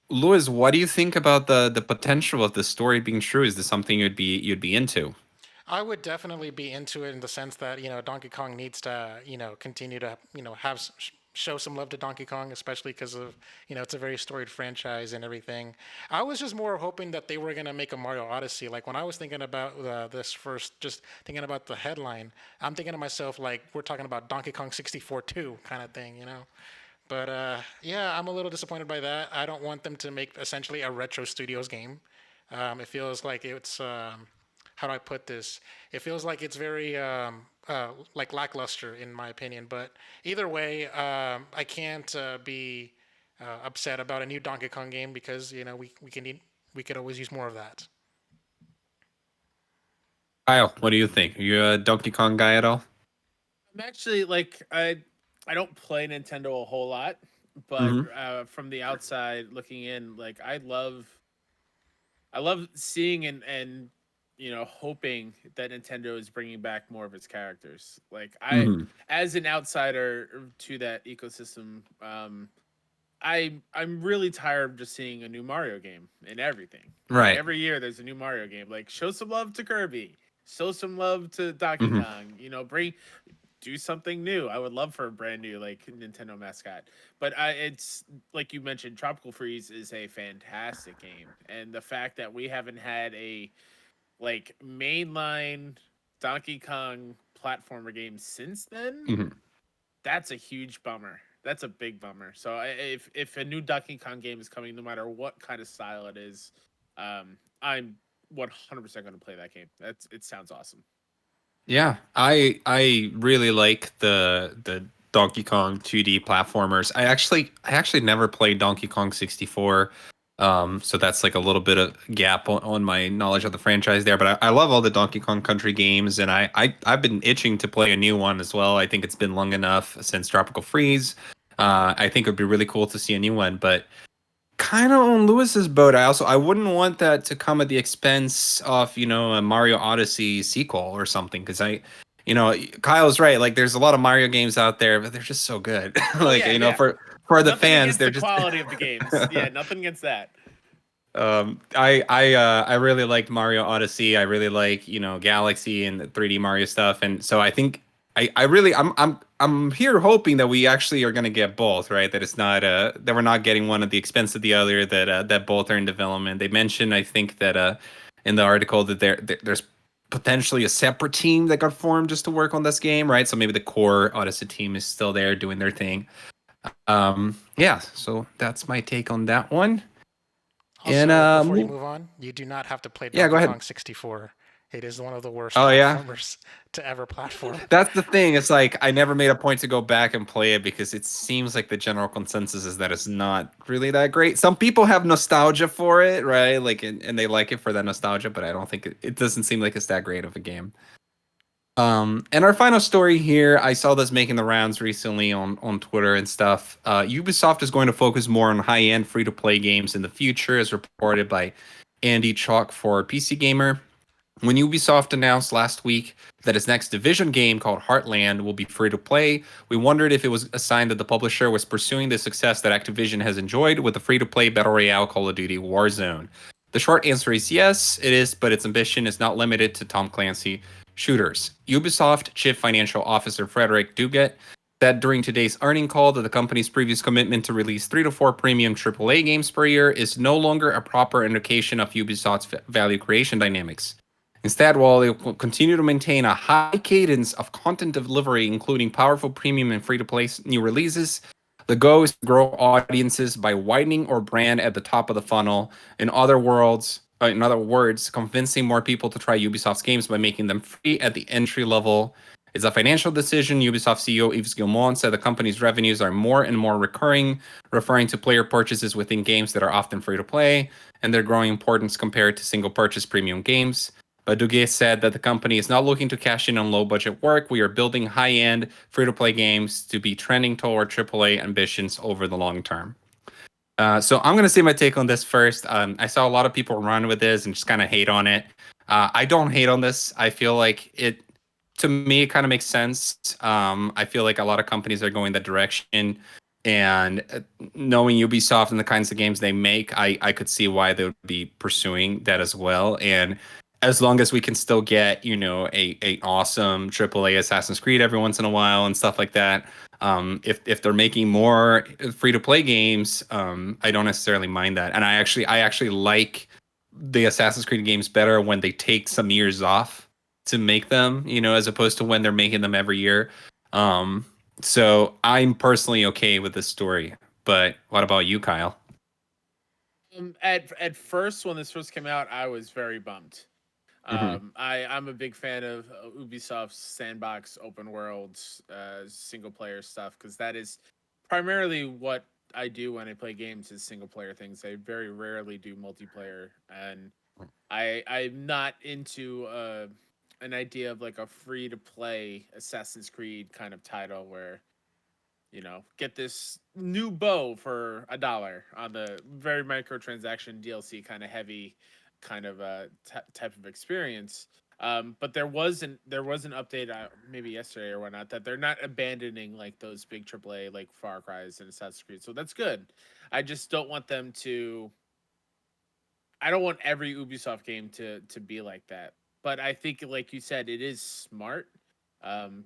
Louis, what do you think about the potential of the story being true? Is this something you'd be into? I would definitely be into it in the sense that Donkey Kong needs to continue to have show some love to Donkey Kong, especially because of it's a very storied franchise and everything. I was just more hoping that they were gonna make a Mario Odyssey. Like when I was thinking about this first, just thinking about the headline, I'm thinking to myself like we're talking about Donkey Kong 64 2 kind of thing. But yeah, I'm a little disappointed by that. I don't want them to make essentially a Retro Studios game. It feels like it's how do I put this? It feels like it's very like lackluster in my opinion. But either way, I can't be upset about a new Donkey Kong game because we could always use more of that. Kyle, what do you think? Are you a Donkey Kong guy at all? I'm actually like I don't play Nintendo a whole lot, but Mm-hmm. from the outside looking in, like I love seeing and hoping that Nintendo is bringing back more of its characters. Like Mm-hmm. as an outsider to that ecosystem, I'm really tired of just seeing a new Mario game and everything. Like Right. every year there's a new Mario game. Like show some love to Kirby, show some love to Donkey Mm-hmm. Kong. Do something new. I would love for a brand new like Nintendo mascot. But it's like you mentioned, Tropical Freeze is a fantastic game, and the fact that we haven't had a like mainline Donkey Kong platformer game since then, Mm-hmm. that's a huge bummer. That's a big bummer. So if a new Donkey Kong game is coming, no matter what kind of style it is, I'm 100% going to play that game. It sounds awesome. Yeah, I really like the Donkey Kong 2D platformers. I actually never played Donkey Kong 64. So that's like a little bit of gap on my knowledge of the franchise there. But I love all the Donkey Kong Country games, and I've been itching to play a new one as well. I think it's been long enough since Tropical Freeze. I think it would be really cool to see a new one, but kind of on Lewis's boat. I wouldn't want that to come at the expense of a Mario Odyssey sequel or something, because Kyle's right. Like, there's a lot of Mario games out there, but they're just so good. Oh Like, yeah, yeah. for the Nothing fans, against they're the just quality of the games. Yeah, nothing against that. I really liked Mario Odyssey. I really like, Galaxy and the 3D Mario stuff. And so I think I'm here hoping that we actually are going to get both, right? That it's not that we're not getting one at the expense of the other, that both are in development. They mentioned, I think, that in the article that there's potentially a separate team that got formed just to work on this game, right? So maybe the core Odyssey team is still there doing their thing. Yeah, so that's my take on that one. And Also, before you move on, you do not have to play yeah, go Donkey ahead. Kong 64. It is one of the worst Oh yeah. platformers to ever platform. That's the thing. It's like I never made a point to go back and play it because it seems like the general consensus is that it's not really that great. Some people have nostalgia for it, right? Like, and they like it for that nostalgia, but I don't think it doesn't seem like it's that great of a game. And our final story here, I saw this making the rounds recently on Twitter and stuff. Ubisoft is going to focus more on high-end free-to-play games in the future, as reported by Andy Chalk for PC Gamer. When Ubisoft announced last week that its next Division game called Heartland will be free to play, we wondered if it was a sign that the publisher was pursuing the success that Activision has enjoyed with the free to play Battle Royale Call of Duty Warzone. The short answer is yes, it is, but its ambition is not limited to Tom Clancy shooters. Ubisoft Chief Financial Officer Frederick Duguet said during today's earnings call that the company's previous commitment to release 3 to 4 premium AAA games per year is no longer a proper indication of Ubisoft's value creation dynamics. Instead, while it will continue to maintain a high cadence of content delivery, including powerful premium and free-to-play new releases, the goal is to grow audiences by widening our brand at the top of the funnel. In other words, convincing more people to try Ubisoft's games by making them free at the entry level. It's a financial decision. Ubisoft CEO Yves Guillemot said the company's revenues are more and more recurring, referring to player purchases within games that are often free to play and their growing importance compared to single purchase premium games. But Duguay said that the company is not looking to cash in on low budget work. We are building high end free to play games to be trending toward AAA ambitions over the long term. So I'm going to say my take on this first. I saw a lot of people run with this and just kind of hate on it. I don't hate on this. I feel like to me, it kind of makes sense. I feel like a lot of companies are going that direction. And knowing Ubisoft and the kinds of games they make, I could see why they would be pursuing that as well. And as long as we can still get, a awesome AAA Assassin's Creed every once in a while and stuff like that, if they're making more free to play games, I don't necessarily mind that. And I actually like the Assassin's Creed games better when they take some years off to make them, as opposed to when they're making them every year. So I'm personally okay with this story. But what about you, Kyle? At first, when this first came out, I was very bummed. Mm-hmm. I'm a big fan of Ubisoft's sandbox open world single player stuff, because that is primarily what I do when I play games, is single player things. I very rarely do multiplayer, and I'm not into an idea of like a free to play Assassin's Creed kind of title where get this new bow for $1 on the very microtransaction DLC kind of heavy kind of type of experience. But there was an update maybe yesterday or whatnot, that they're not abandoning like those big AAA like Far Cry's and Assassin's Creed. So that's good. I just don't want them to. I don't want every Ubisoft game to be like that. But I think, like you said, it is smart,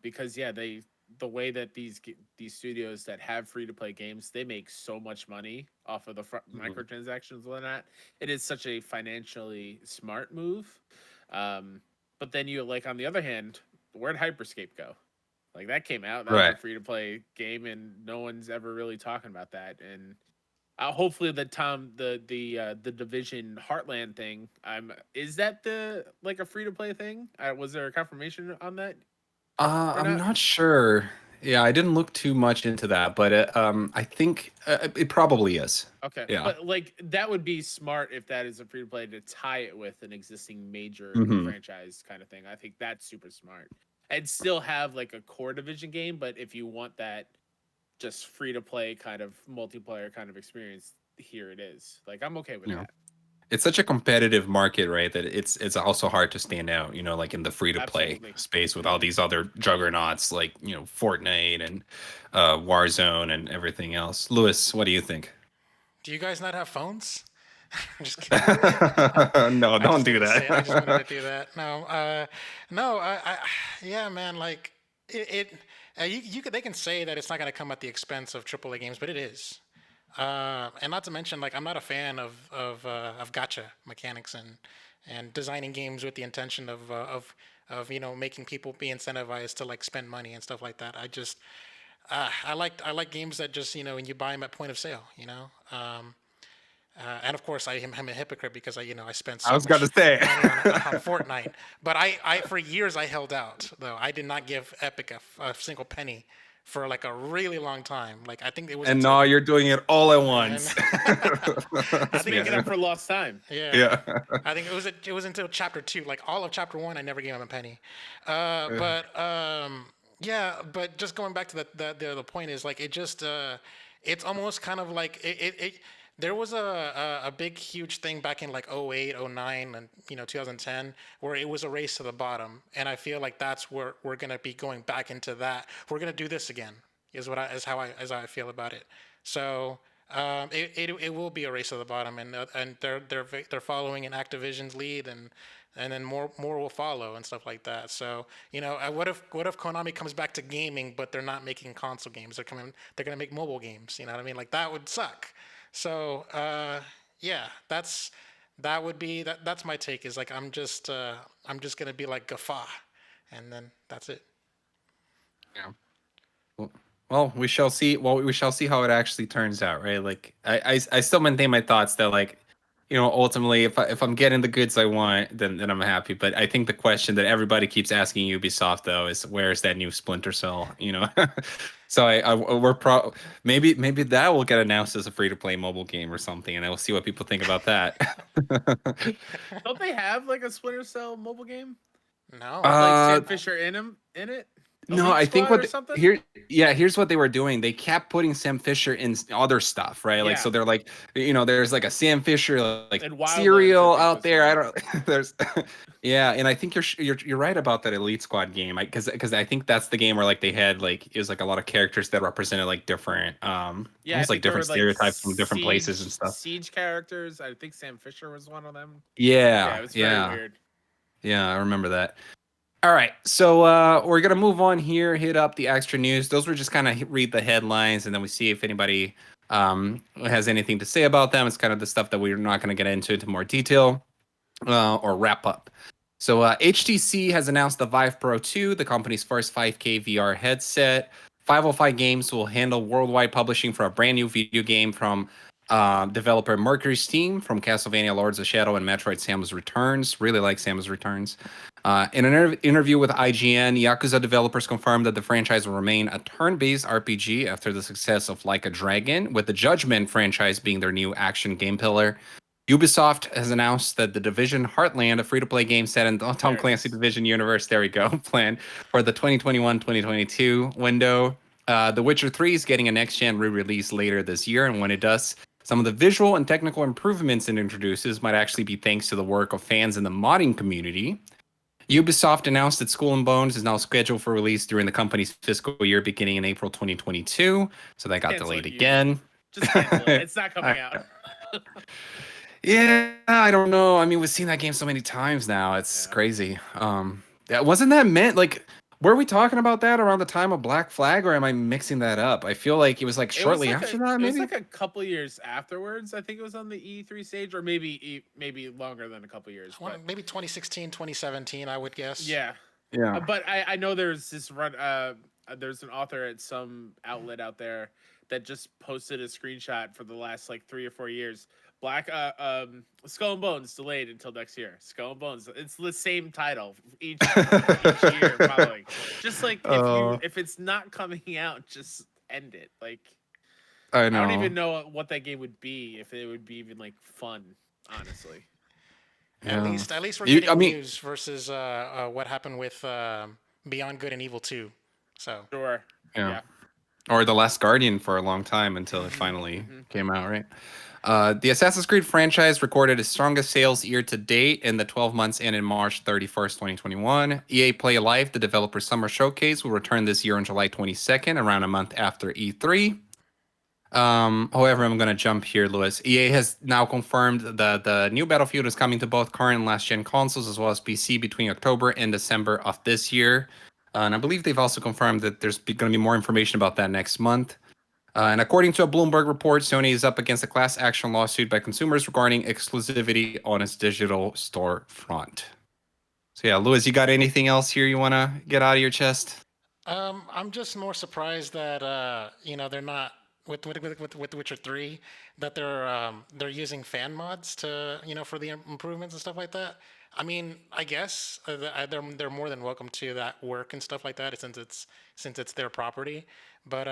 because yeah, the way that these studios that have free to play games, they make so much money off of the Mm-hmm. microtransactions and whatnot. It is such a financially smart move. Um, but then you, like, on the other hand, where'd Hyperscape go? Like, that came out, that was a Right. free to play game, and no one's ever really talking about that. And hopefully the Division Heartland thing, is that the like a free to play thing? Was there a confirmation on that or I'm not? not sure. Yeah, I didn't look too much into that, but I think it probably is. Okay, Yeah. but like that would be smart if that is a free to play to tie it with an existing major Hmm. franchise kind of thing. I think that's super smart. And still have like a core division game, but if you want that just free to play kind of multiplayer kind of experience, here it is. Like I'm okay with Yeah. that. It's such a competitive market, right? That it's also hard to stand out, like in the free to play Absolutely. space with all these other juggernauts like, Fortnite and Warzone and everything else. Lewis, what do you think? Do you guys not have phones? I'm just kidding. No, I don't just do wanted to say. I just wanted to that. do that. No, no. Yeah, man. Like you could. They can say that it's not going to come at the expense of AAA games, but it is. And not to mention, like, I'm not a fan of gacha mechanics and designing games with the intention of making people be incentivized to like spend money and stuff like that. I like games that just when you buy them at point of sale. And of course, I'm a hypocrite because I spent I so was gonna much say. money on Fortnite. But I for years I held out though. I did not give Epic a single penny for like a really long time. Like I think it was And until now you're doing it all at and once. I Just think it making was up for lost time. yeah. Yeah. I think it was until chapter 2. Like all of chapter 1, I never gave him a penny. But yeah. But just going back to the point is like it just it's almost kind of like it there was a big huge thing back in like '08, '09, and 2010 where it was a race to the bottom, and I feel like that's where we're gonna be going back into that. We're gonna do this again is how I feel about it. So it will be a race to the bottom, and they're following in Activision's lead, and then more will follow and stuff like that. So what if Konami comes back to gaming, but they're not making console games? They're gonna make mobile games. You know what I mean? Like that would suck. So yeah, that would be that's my take. Is like I'm just gonna be like guffaw, and then that's it. Yeah. Well, we shall see. Well, we shall see how it actually turns out, right? Like, I still maintain my thoughts that, like, ultimately, if I'm getting the goods I want, then I'm happy. But I think the question that everybody keeps asking Ubisoft though is, where's that new Splinter Cell? So maybe that will get announced as a free to play mobile game or something, and I will see what people think about that. Don't they have like a Splinter Cell mobile game No, with like uh, Sam Fisher in it? No, Elite I think Squad or what something? here, yeah, here's what they were doing. They kept putting Sam Fisher in other stuff, right? Like, Yeah. so they're like, there's like a Sam Fisher like And Wildlands, I cereal think out was there. one. I don't. There's, yeah, and I think you're right about that Elite Squad game, because I think that's the game where like they had like it was like a lot of characters that represented like different Yeah, I almost like think there were different like stereotypes from different places and stuff. siege characters. I think Sam Fisher was one of them. Yeah, Yeah, it was very yeah, weird. yeah. I remember that. All right, so we're gonna move on here. Hit up the extra news. Those were just kind of read the headlines, and then we see if anybody has anything to say about them. It's kind of the stuff that we're not going to get into more detail or wrap up. So HTC has announced the Vive Pro 2, the company's first 5K VR headset. 505 Games will handle worldwide publishing for a brand new video game from developer Mercury's team from Castlevania Lords of Shadow and Metroid Samus Returns. Really like Samus Returns. In an interview with IGN, Yakuza developers confirmed that the franchise will remain a turn-based RPG after the success of Like a Dragon, with the Judgment franchise being their new action game pillar. Ubisoft has announced that the Division Heartland, a free-to-play game set in the Tom Clancy Division universe, there we go, planned for the 2021-2022 window. The Witcher 3 is getting a next-gen re-release later this year, and when it does, some of the visual and technical improvements it introduces might actually be thanks to the work of fans in the modding community. Ubisoft announced that Skull and Bones is now scheduled for release during the company's fiscal year beginning in April 2022, so that got Cancel delayed it, Ubi. again. Just cancel it. It's not coming out. Yeah, I don't know. I mean, we've seen that game so many times now. It's crazy. Wasn't that meant like were we talking about that around the time of Black Flag, or am I mixing that up? I feel like it was like shortly after that, It was maybe. like a couple years afterwards. I think it was on the E3 stage, or maybe longer than a couple years. But maybe 2016, 2017, I would guess. yeah, Yeah. but I know there's this run. There's an author at some outlet out there that just posted a screenshot for the last like 3 or 4 years Skull and Bones delayed until next year. Skull and Bones, it's the same title each year following. Just like Oh, if it's not coming out, just end it. Like I I don't know. even know what that game would be if it would be even like fun, honestly. Yeah. At least we're I getting mean, news versus what happened with Beyond Good and Evil 2. So Sure. yeah. Yeah. Or The Last Guardian for a long time until it Hmm. finally Hmm. came out, right? The Assassin's Creed franchise recorded its strongest sales year to date in the 12 months ended March 31st, 2021. EA Play Live, the developer summer showcase, will return this year on July 22nd, around a month after E3. However, I'm going to jump here, Lewis. EA has now confirmed that the new Battlefield is coming to both current and last gen consoles as well as PC between October and December of this year. And I believe they've also confirmed that there's going to be more information about that next month. And according to a Bloomberg report, Sony is up against a class action lawsuit by consumers regarding exclusivity on its digital storefront. So yeah, Lewis, you got anything else here you want to get out of your chest? I'm just more surprised that they're not with The Witcher 3 that they're using fan mods to for the improvements and stuff like that. I mean, I guess they're more than welcome to that work and stuff like that since it's their property. But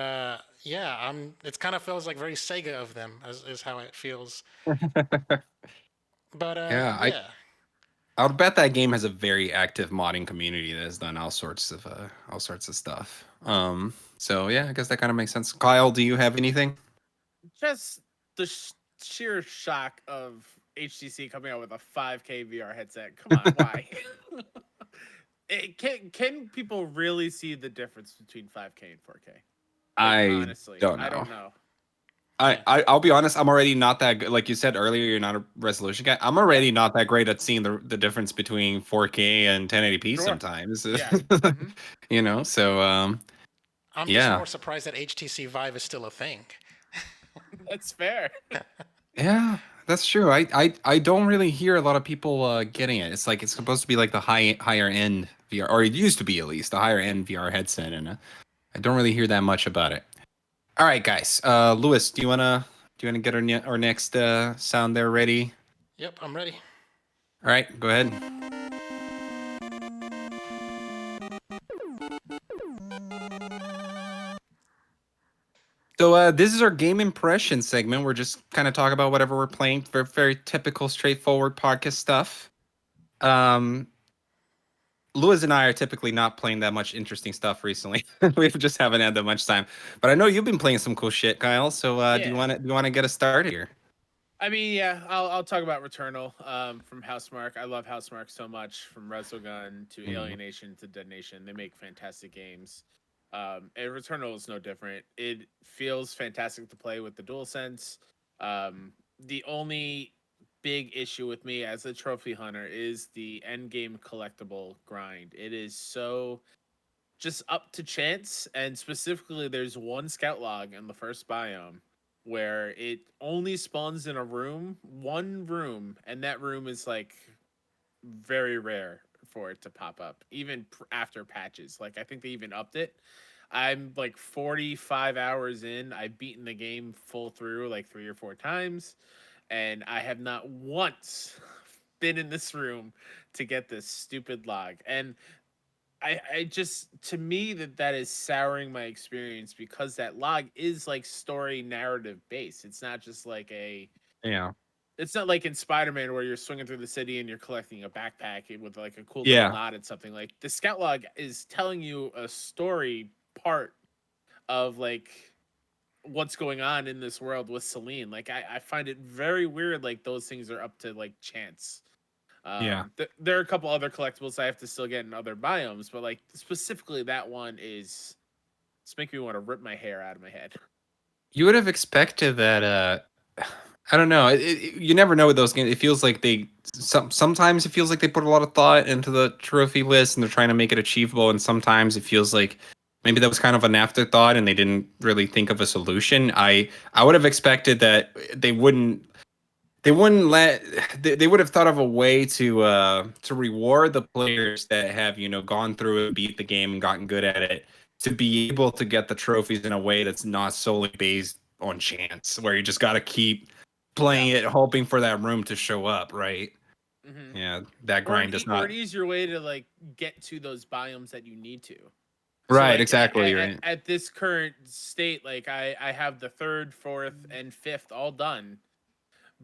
yeah, it kind of feels like very Sega of them is how it feels. But Yeah, yeah. I would bet that game has a very active modding community that has done all sorts of stuff. So yeah, I guess that kind of makes sense. Kyle, do you have anything? Just the sheer shock of HTC coming out with a 5K VR headset. Come on, why? Can people really see the difference between 5K and 4K? Like I honestly, don't I know. don't know. I'll be honest, I'm already not that good. Like you said earlier, you're not a resolution guy. I'm Yeah, already not that great at seeing the difference between 4K and 1080p sure. sometimes. Yeah. Hmm. So I'm just yeah. more surprised that HTC Vive is still a thing. That's fair. Yeah, that's true. I don't really hear a lot of people getting it. It's like it's supposed to be like the higher end VR, or it used to be at least the higher end VR headset, and I don't really hear that much about it. All right, guys. Lewis, do you wanna get our next sound there ready? Yep, I'm ready. All right, go ahead. So this is our game impression segment. We're just kind of talking about whatever we're playing. Very, very typical, straightforward podcast stuff. Um, Lewis and I are typically not playing that much interesting stuff recently. We just haven't had that much time. But I know you've been playing some cool shit, Kyle. So Yeah. do you want to get us started here? I mean, yeah, I'll talk about Returnal from Housemark. I love Housemark so much, from Resogun to Mhm. Alienation to Dead Nation. They make fantastic games. And Returnal is no different. It feels fantastic to play with the DualSense. The only big issue with me as a trophy hunter is the end game collectible grind. It is so just up to chance, and specifically there's one scout log in the first biome where it only spawns in one room, and that room is like very rare for it to pop up even after patches. Like I think they even upped it. I'm like 45 hours in. I've beaten the game full through like 3 or 4 times, and I have not once been in this room to get this stupid log. And I just, to me, that is souring my experience, because that log is like story narrative based. It's not just like Yeah. it's not like in Spider-Man where you're swinging through the city and you're collecting a backpack with like a cool little Yeah. nod at something. Like the scout log is telling you a story part of like what's going on in this world with Celine. Like I find it very weird. Like those things are up to like chance. Yeah. There are a couple other collectibles I have to still get in other biomes, but like specifically that one is it's making me want to rip my hair out of my head. You would have expected that. I don't know. You never know with those games. It feels like sometimes it feels like they put a lot of thought into the trophy list and they're trying to make it achievable, and sometimes it feels like maybe that was kind of an afterthought and they didn't really think of a solution. I would have expected that they wouldn't let they would have thought of a way to reward the players that have gone through and beat the game and gotten good at it, to be able to get the trophies in a way that's not solely based on chance, where you just got to keep playing it, hoping for that room to show up, right? Hmm. Yeah, that Or grind does or not. an easier way to like get to those biomes that you need to. So Right, like exactly. Right. at this current state, like I have the third, fourth, and fifth all done.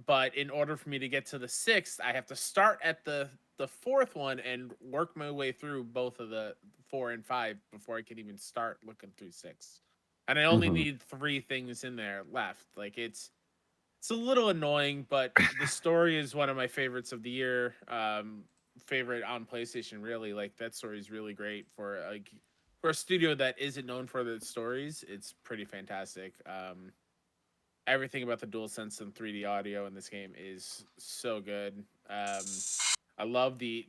But in order for me to get to the sixth, I have to start at the fourth one and work my way through both of the four and five before I can even start looking through six. And I only Mhm. need three things in there left. Like it's a little annoying, but the story is one of my favorites of the year. Favorite on PlayStation, really. Like that story is really great for a studio that isn't known for their stories. It's pretty fantastic. Everything about the DualSense and 3D audio in this game is so good. I love the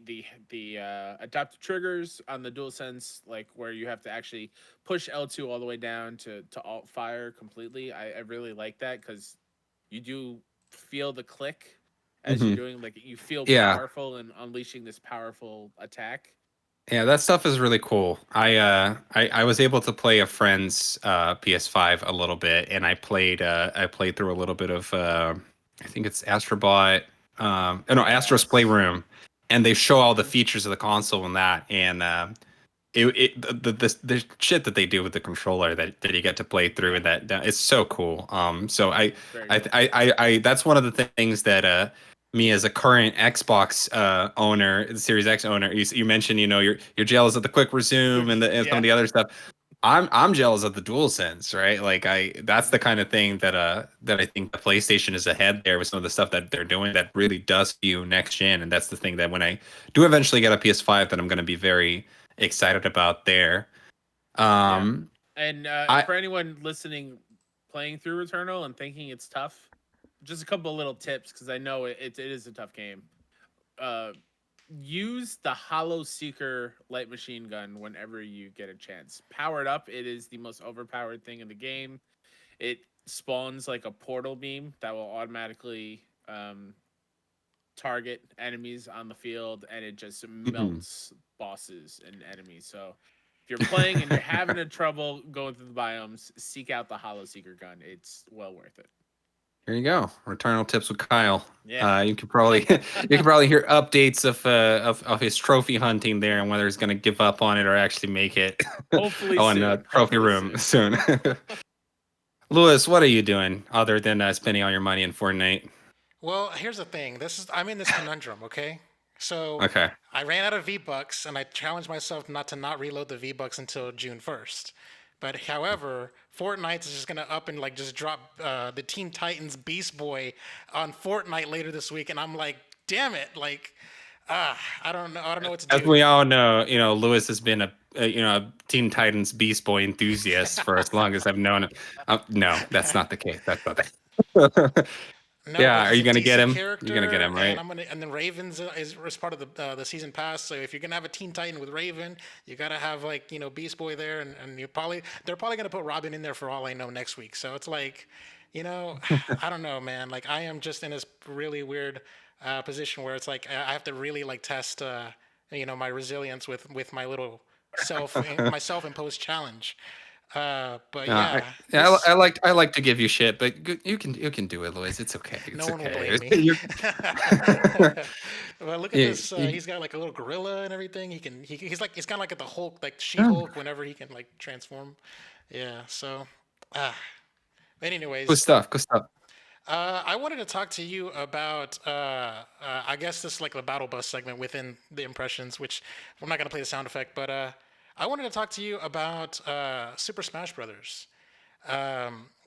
adaptive triggers on the DualSense, like where you have to actually push L2 all the way down to alt fire completely. I really like that because you do feel the click as you're Mhm. doing, like you feel Yeah. powerful and unleashing this powerful attack. Yeah, that stuff is really cool. I was able to play a friend's PS5 a little bit, and I played through a little bit of I think it's Astrobot, no, Astro's Yes. Playroom, and they show all the Mhm. features of the console and that, and the shit that they do with the controller that you get to play through, Yeah, and that it's so cool. So very I cool. I that's one of the things that me as a current Xbox owner, the Series X owner, you mentioned, you're jealous of the quick resume and some Yeah, of the other stuff. I'm jealous of the DualSense, right? Like that's the mhm. kind of thing that I think the PlayStation is ahead there with some of the stuff that they're doing that really does you next gen, and that's the thing that when I do eventually get a PS5, that I'm going to be very excited about there. Yeah. Um, And I for anyone listening, playing through Returnal and thinking it's tough, just a couple of little tips because I know it is a tough game. Uh, Use the Hollow Seeker light machine gun whenever you get a chance. Power it up. It is the most overpowered thing in the game. It spawns like a portal beam that will automatically target enemies on the field, and it just mhm. melts bosses and enemies. So if you're playing and you're having a trouble going through the biomes, seek out the Hollow Seeker gun. It's well worth it. Here you go. Returnal tips with Kyle. Yeah. You could probably you could probably hear updates of his trophy hunting there and whether he's going to give up on it or actually make it Hopefully on soon. trophy Hopefully room soon. soon. Lewis, what are you doing other than spending all your money in Fortnite? Well, here's the thing. I'm in this conundrum, okay? So Okay. I ran out of V-Bucks and I challenged myself not reload the V-Bucks until June 1st. But however, Fortnite is just gonna up and like just drop the Teen Titans Beast Boy on Fortnite later this week, and I'm like, damn it, like, I don't know what to As do. we all know, Lewis has been a Teen Titans Beast Boy enthusiast for as long as I've known him. No, that's not the case. That's not the. No, but Yeah, are he's you a gonna get DC him? You're gonna get character, him, and right? and then Ravens is part of the season pass. So if you're gonna have a Teen Titan with Raven, you gotta have like Beast Boy there, and they're probably gonna put Robin in there for all I know next week. So it's like, I don't know, man. Like I am just in this really weird position where it's like I have to really like test my resilience with my little my self-imposed challenge. But I, yeah, yeah, this I like to give you shit, but you can do it, Louis. It's okay. no It's one will okay. blame me. You're, Well, look at you, this. you, He's got like a little gorilla and everything. He's kind of like at the Hulk, like oh, She-Hulk, whenever he can like transform. Yeah. So, ah. But good anyways, stuff. Good stuff. I wanted to talk to you about. I guess this is like the battle bus segment within the impressions, which I'm not gonna play the sound effect, but I wanted to talk to you about Super Smash Brothers.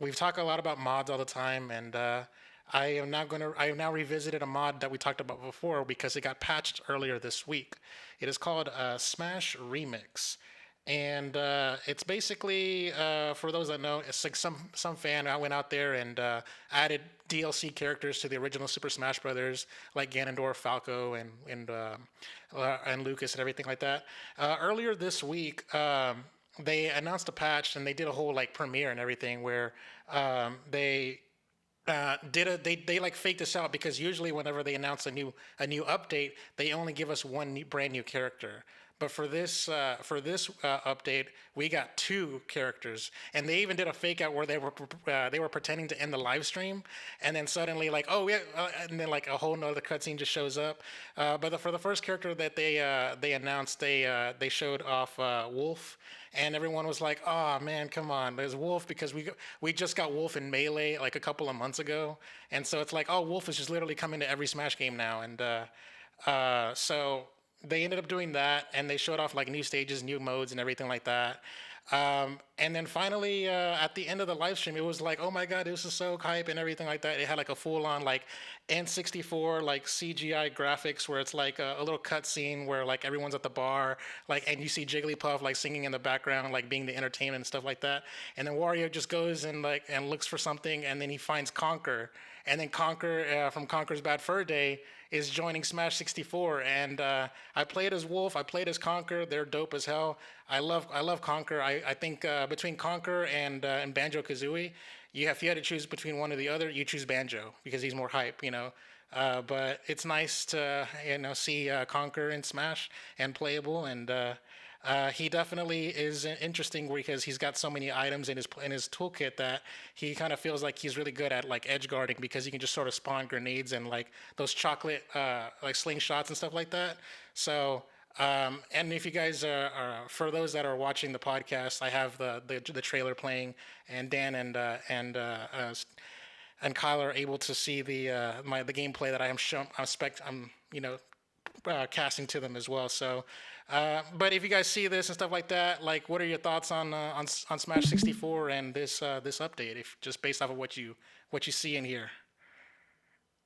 We've talked a lot about mods all the time, and I have now revisited a mod that we talked about before because it got patched earlier this week. It is called Smash Remix, and it's basically for those that know, it's like some fan I went out there and added DLC characters to the original Super Smash Brothers, like Ganondorf, Falco, and Lucas and everything like that. Earlier this week. They announced a patch and they did a whole like premiere and everything where they they like faked this out because usually whenever they announce a new update they only give us one brand new character, But for this update, we got 2 characters, and they even did a fake out where they were pretending to end the live stream, and then suddenly like, oh yeah, and then like a whole nother cutscene just shows up. But for the first character that they announced, they showed off Wolf, and everyone was like, "Oh man, come on, there's Wolf," because we just got Wolf in Melee like a couple of months ago, and so it's like, oh, Wolf is just literally coming to every Smash game now, and so they ended up doing that, and they showed off like new stages, new modes, and everything like that. And then finally, at the end of the live stream, it was like, oh my god, this is so hype and everything like that. It had like a full-on like N64 like CGI graphics where it's like a little cutscene where like everyone's at the bar, like, and you see Jigglypuff like singing in the background, like being the entertainment and stuff like that. And then Wario just goes and like and looks for something, and then he finds Conker, and then Conker from Conker's Bad Fur Day is joining Smash 64, and I played as Wolf, I played as Conker. They're dope as hell. I love Conker. I think between Conker and Banjo Kazooie, if you had to choose between one or the other, you choose Banjo because he's more hype, you know. But it's nice to see Conker in Smash and playable, and he definitely is interesting because he's got so many items in his toolkit that he kind of feels like he's really good at like edge guarding because he can just sort of spawn grenades and like those chocolate like slingshots and stuff like that. So and if you guys for those that are watching the podcast, I have the trailer playing, and Dan and Kyle are able to see the gameplay that I'm casting to them as well. So, but if you guys see this and stuff like that, like, what are your thoughts on Smash 64 and this update? If just based off of what you see in here.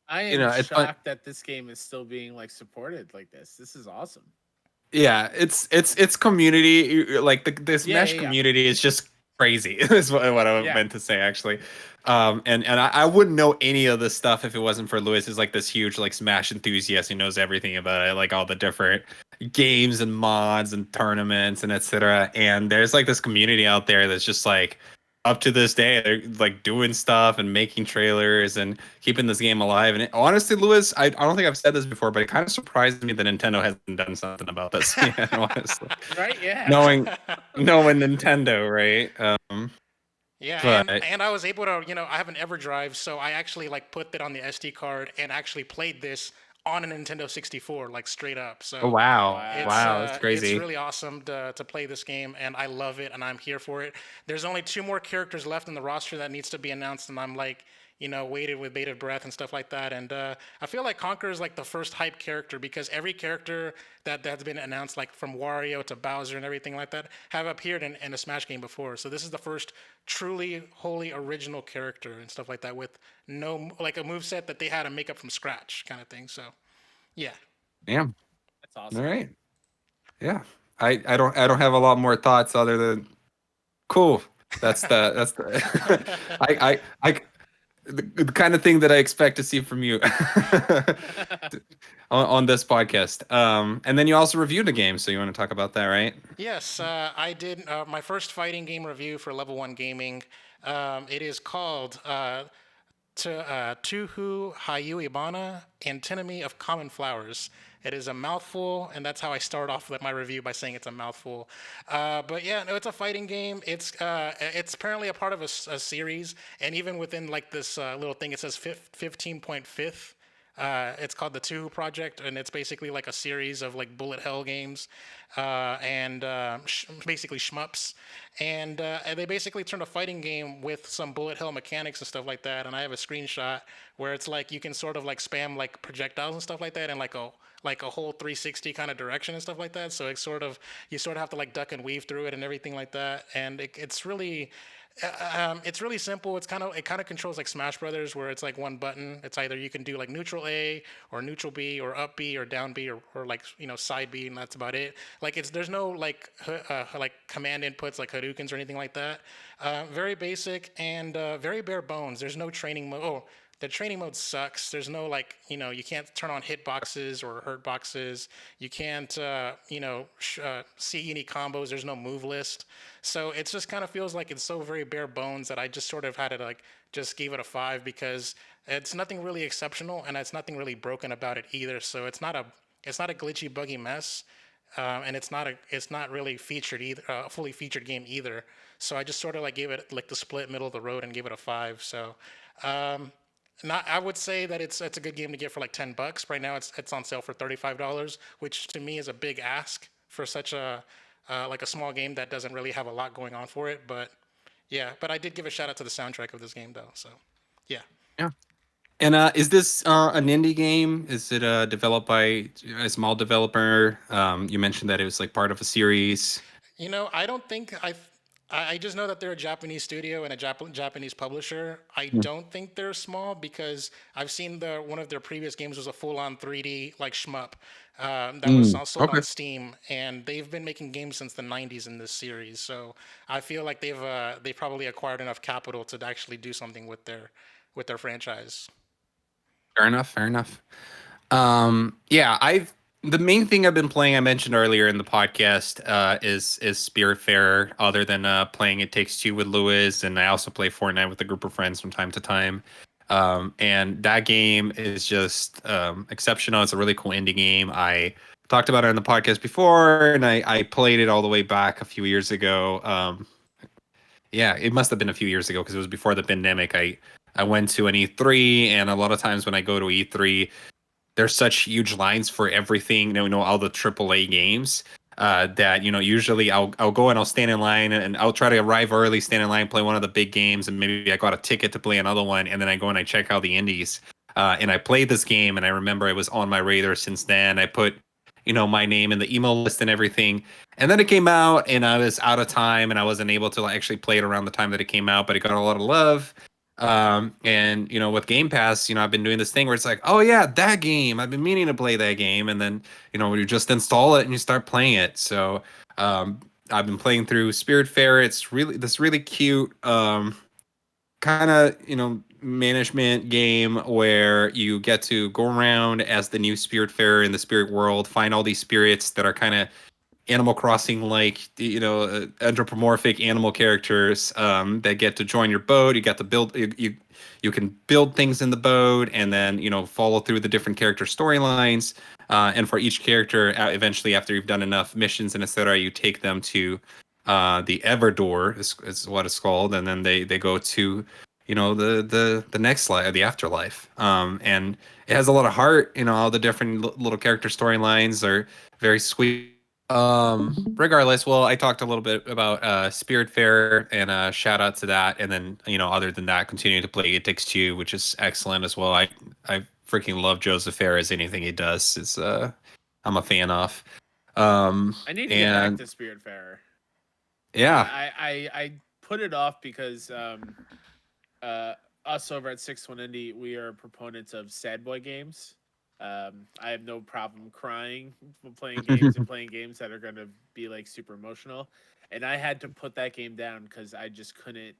I You am know, it's fun. shocked that this game is still being like supported like this. This is awesome. Yeah, it's community. Like the Yeah, Smash yeah, yeah. community is just crazy. Is what I Yeah. meant to say actually. And I wouldn't know any of this stuff if it wasn't for Lewis. Is like this huge like Smash enthusiast who knows everything about it, like all the different games and mods and tournaments and etc. And there's like this community out there that's just like up to this day they're like doing stuff and making trailers and keeping this game alive. And honestly, Lewis, I don't think I've said this before, but it kind of surprised me that Nintendo hasn't done something about this yet. Honestly, Right? Yeah. knowing knowing Nintendo, right? Yeah, But and I was able to, I have an EverDrive, so I actually like put that on the SD card and actually played this on a Nintendo 64, like straight up. oh So wow, it's wow, Wow. that's it's crazy. really awesome to play this game, and I love it, and I'm here for it. There's only 2 more characters left in the roster that needs to be announced, and I'm like, waited with bated breath and stuff like that. And I feel like Conker is like the first hype character because every character that's been announced, like from Wario to Bowser and everything like that, have appeared in a Smash game before. So this is the first truly, wholly original character and stuff like that with no like a move set that they had to make up from scratch kind of thing. So yeah. Damn. That's All awesome. right. Yeah. I don't have a lot more thoughts other than cool. That's the I the kind of thing that I expect to see from you on this podcast. And then you also reviewed a game, so you want to talk about that, right? Yes, I did my first fighting game review for Level 1 Gaming. It is called Touhou Hyouibana, Antinomy of Common Flowers. It is a mouthful, and that's how I start off with my review by saying it's a mouthful. But yeah, no, it's a fighting game. It's apparently a part of a series, and even within like this little thing, it says 15.5. It's called the Touhou Project, and it's basically like a series of like bullet hell games, and basically shmups. And they basically turned a fighting game with some bullet hell mechanics and stuff like that. And I have a screenshot where it's like you can sort of like spam like projectiles and stuff like that, and like a whole 360 kind of direction and stuff like that. So it's sort of you sort of have to like duck and weave through it and everything like that. And it's really simple. It kind of controls like Smash Brothers, where it's like one button. It's either you can do like neutral A or neutral B or up B or down B or like side B, and that's about it. Like there's no like like command inputs like Hadoukens or anything like that. Very basic and very bare bones. There's no training mode. Oh, the training mode sucks. There's no like, you can't turn on hit boxes or hurt boxes. You can't, see any combos. There's no move list. So it just kind of feels like it's so very bare bones that I just sort of had to like just give it a 5 because it's nothing really exceptional and it's nothing really broken about it either. So it's not a glitchy, buggy mess. and it's not really featured either, a fully featured game either. So I just sort of like gave it like the split middle of the road and gave it a 5. So, um, not I would say that it's a good game to get for like $10. Right now it's on sale for $35, which to me is a big ask for such a like a small game that doesn't really have a lot going on for it. But yeah, but I did give a shout out to the soundtrack of this game though. So yeah. Yeah. And is this an indie game? Is it developed by a small developer? You mentioned that it was like part of a series. You know, I don't think I just know that they're a Japanese studio and a Japanese publisher. I Mm. don't think they're small because I've seen one of their previous games was a full-on 3D like shmup that was sold Okay. on Steam, and they've been making games since the 90s in this series. So I feel like they probably acquired enough capital to actually do something with their franchise. Fair enough. Fair enough. Yeah, I've the main thing I've been playing, I mentioned earlier in the podcast, is Spiritfarer. Other than playing It Takes Two with Lewis, and I also play Fortnite with a group of friends from time to time. And that game is just exceptional. It's a really cool indie game. I talked about it on the podcast before, and I played it all the way back a few years ago. Yeah, it must have been a few years ago because it was before the pandemic. I went to an E3, and a lot of times when I go to E3, there's such huge lines for everything, all the AAA games, that usually I'll go and I'll stand in line, and I'll try to arrive early, stand in line, play one of the big games, and maybe I got a ticket to play another one, and then I go and I check out the indies. And I played this game, and I remember it was on my radar since then. I put my name in the email list and everything. And then it came out, and I was out of time, and I wasn't able to actually play it around the time that it came out, but it got a lot of love. And with Game Pass, I've been doing this thing where it's like, oh yeah, that game. I've been meaning to play that game, and then you just install it and you start playing it. So I've been playing through Spiritfarer. It's really cute kind of management game where you get to go around as the new Spiritfarer in the spirit world, find all these spirits that are kind of Animal Crossing like anthropomorphic animal characters that get to join your boat. You get to build you can build things in the boat, and then follow through the different character storylines. And for each character, eventually after you've done enough missions and etc., you take them to the Everdoor is what it's called, and then they go to the next life, the afterlife. And it has a lot of heart. All the different little character storylines are very sweet. Regardless, well, I talked a little bit about Spiritfarer, and shout out to that. And then other than that, continuing to play It Takes Two, which is excellent as well. I freaking love Joseph Fares. Anything he does is I'm a fan of. I need to get back And to Spiritfarer. yeah. I put it off because us over at 6-1 Indie, we are proponents of sad boy games. I have no problem crying playing games and playing games that are going to be like super emotional. And I had to put that game down because I just couldn't.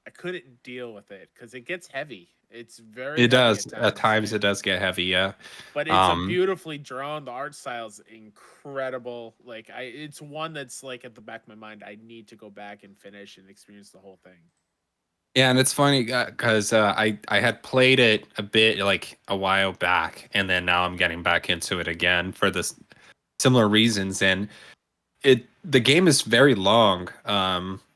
I couldn't deal with it because it gets heavy. It's very It heavy does. at At times, times it does get heavy, yeah. but it's a Um, beautifully drawn. The art style's incredible. Like it's one that's like at the back of my mind. I need to go back and finish and experience the whole thing. yeah, and it's funny because I had played it a bit like a while back, and then now I'm getting back into it again for this similar reasons. And the game is very long.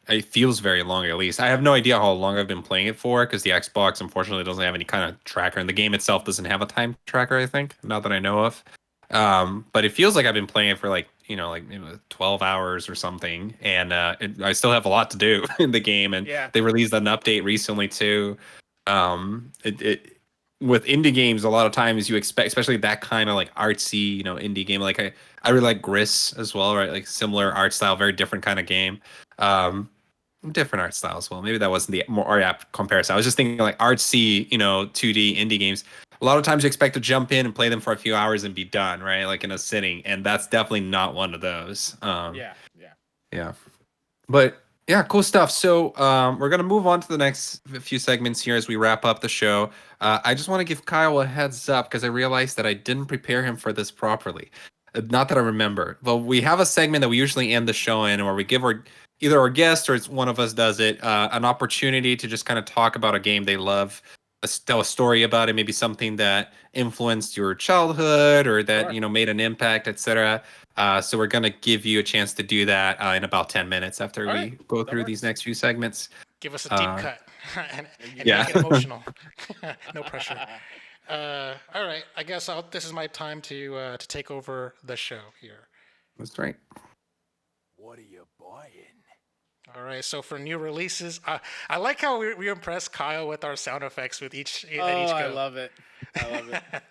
It feels very long, at least. I have no idea how long I've been playing it for because the Xbox unfortunately doesn't have any kind of tracker, and the game itself doesn't have a time tracker, I think, not that I know of. But it feels like I've been playing it for like like maybe 12 hours or something, and I still have a lot to do in the game. And Yeah, they released an update recently too. It with indie games, a lot of times you expect, especially that kind of like artsy, indie game. Like I really like Gris as well, right? Like similar art style, very different kind of game. Um, Different art style as well. Maybe that wasn't the more apt comparison. I was just thinking like artsy, 2D indie games. A lot of times you expect to jump in and play them for a few hours and be done, right? Like in a sitting, and that's definitely not one of those. yeah, yeah. Yeah. But yeah, cool stuff. So we're gonna move on to the next few segments here as we wrap up the show. I just want to give Kyle a heads up because I realized that I didn't prepare him for this properly. Not that I remember, but we have a segment that we usually end the show in, where we give either our guest or it's one of us does it an opportunity to just kind of talk about a game they love, tell a story about it, maybe something that influenced your childhood or that Sure. made an impact, etc. So we're gonna give you a chance to do that in about 10 minutes after All right, we go that through these works. next few segments. Give us a deep Uh, cut and, And you and yeah, make it emotional. No pressure. All right. I guess this is my time to take over the show here. that's right. What are you buying? All right. So for new releases, I like how we impress Kyle with our sound effects with each at Oh, each I go. love it. I love it.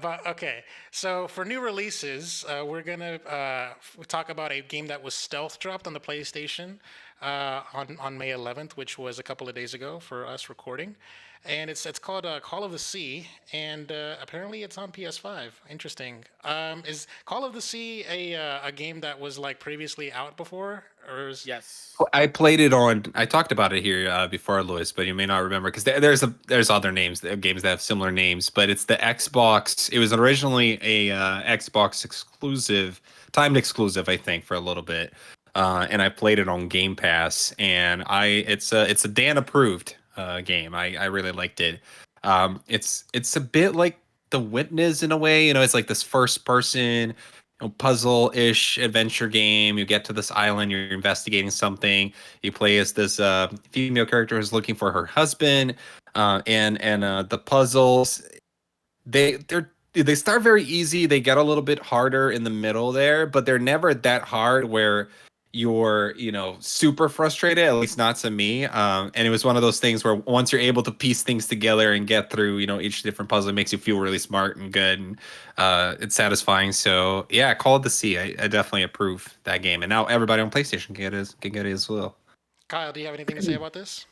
But okay, so for new releases, we're gonna talk about a game that was stealth dropped on the PlayStation on May 11th, which was a couple of days ago for us recording, and it's called Call of the Sea, and apparently it's on PS5. Interesting. Is Call of the Sea a game that was like previously out before, or is Yes. I played it on. I talked about it here before, Lewis, but you may not remember because there's other names, games that have similar names, but it's the Xbox. It was originally a Xbox exclusive, timed exclusive, I think, for a little bit, and I played it on Game Pass, and it's a Dan approved game. I really liked it. It's a bit like The Witness in a way. It's like this first person puzzle-ish adventure game. You get to this island, you're investigating something. You play as this female character who's looking for her husband, and the puzzles they start very easy. They get a little bit harder in the middle there, but they're never that hard where you're super frustrated, at least not to me. And it was one of those things where once you're able to piece things together and get through each different puzzle, it makes you feel really smart and good, and it's satisfying. So yeah, Call of the Sea, I definitely approve that game, and now everybody on PlayStation can get it as well. Kyle? Do you have anything to say about this?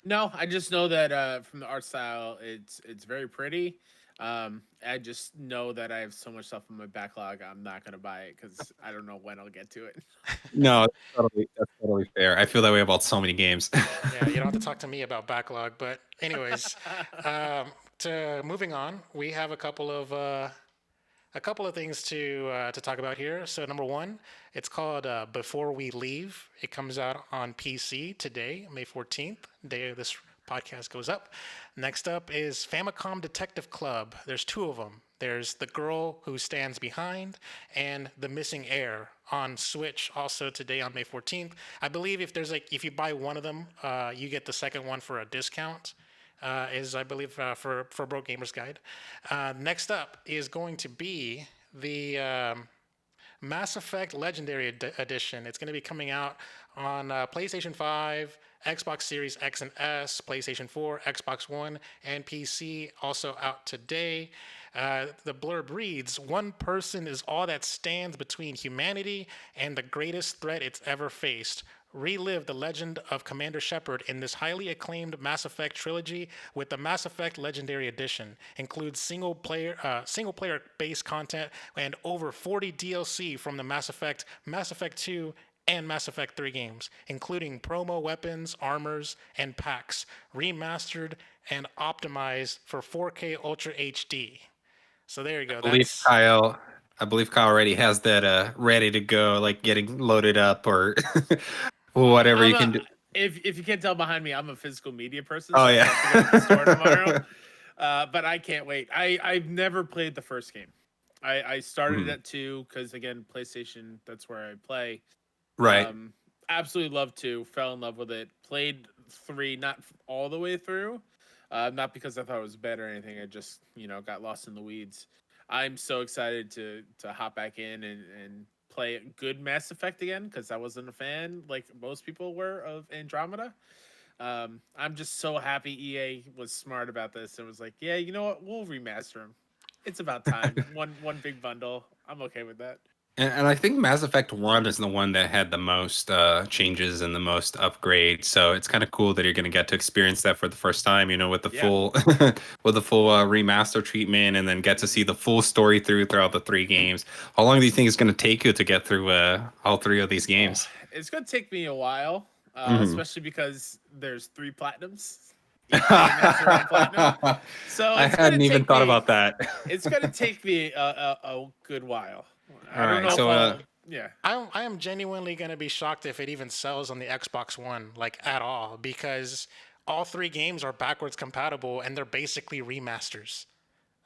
No, I just know that from the art style, it's very pretty. I just know that I have so much stuff in my backlog. I'm not gonna buy it because I don't know when I'll get to it. No, that's totally fair. I feel that way about so many games. Yeah, you don't have to talk to me about backlog, but anyways, um, to moving on, we have a couple of things to talk about here. So number one, it's called Before We Leave. It comes out on PC today, May 14th, day this podcast goes up. Next up is Famicom Detective Club. There's two of them. There's The Girl Who Stands Behind and The Missing Heir on Switch, also today on May 14th. I believe if you buy one of them, you get the second one for a discount. Is I believe for Broke Gamers Guide. Next up is going to be the Mass Effect Legendary Edition. It's going to be coming out on PlayStation 5, Xbox Series X and S, PlayStation 4, Xbox One, and PC. Also out today. The blurb reads, "One person is all that stands between humanity and the greatest threat it's ever faced. Relive the legend of Commander Shepard in this highly acclaimed Mass Effect trilogy with the Mass Effect Legendary Edition. Includes single player based content and over 40 DLC from the Mass Effect 2, and Mass Effect 3 games, including promo weapons, armors, and packs, remastered and optimized for 4K Ultra HD." So there you go. I believe That's Kyle. I believe Kyle already has that ready to go, like getting loaded up or whatever I'm you a can do. if you can't tell behind me, I'm a physical media person, Oh so I yeah. have to go to the store tomorrow. But I can't wait. I've never played the first game. I started Mhm. at 2 because again, PlayStation. That's where I play. Right. Absolutely loved 2. Fell in love with it. Played 3, not all the way through. Not because I thought it was bad or anything. I just got lost in the weeds. I'm so excited to hop back in and play a good Mass Effect again because I wasn't a fan like most people were of Andromeda. I'm just so happy EA was smart about this and was like, yeah, you know what, we'll remaster them. It's about time. One big bundle. I'm okay with that. And I think Mass Effect 1 is the one that had the most changes and the most upgrades. So it's kind of cool that you're going to get to experience that for the first time, with the Yeah. full with the full remaster treatment, and then get to see the full story throughout the three games. How long do you think it's going to take you to get through all three of these Oh, games? it's gonna take me a while, Mhm. especially because there's 3 platinums. Each game has their own platinum, so I it's gonna hadn't even take thought me. about that. It's gonna take me a good while. All I don't right. know if So I'll. Yeah. I am genuinely going to be shocked if it even sells on the Xbox One, like at all, because all three games are backwards compatible and they're basically remasters.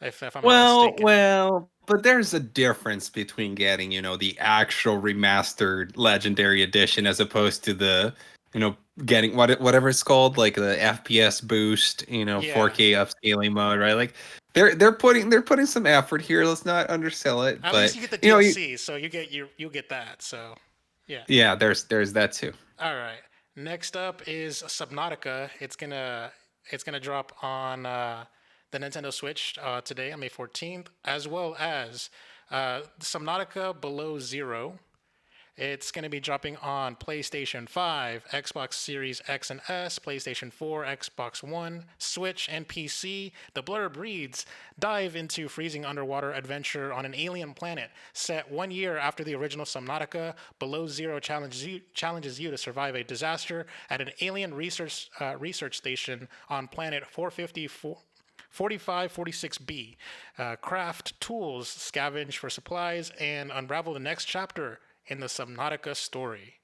if I'm not Well, mistaken. well, but there's a difference between getting, the actual remastered Legendary Edition as opposed to the, getting whatever it's called, like the FPS boost, Yeah. 4K upscaling mode, right? Like they're putting some effort here. Let's not undersell it, At least but you get the you DLC, so you get that. So, yeah. yeah, there's that too. All right. Next up is Subnautica. It's gonna drop on the Nintendo Switch today on May 14th, as well as Subnautica Below Zero. It's going to be dropping on PlayStation 5, Xbox Series X and S, PlayStation 4, Xbox One, Switch, and PC. The blurb reads, dive into freezing underwater adventure on an alien planet. Set 1 year after the original Subnautica, Below Zero challenges you to survive a disaster at an alien research station on planet 454. 4546B. Craft tools, scavenge for supplies, and unravel the next chapter in the Subnautica story.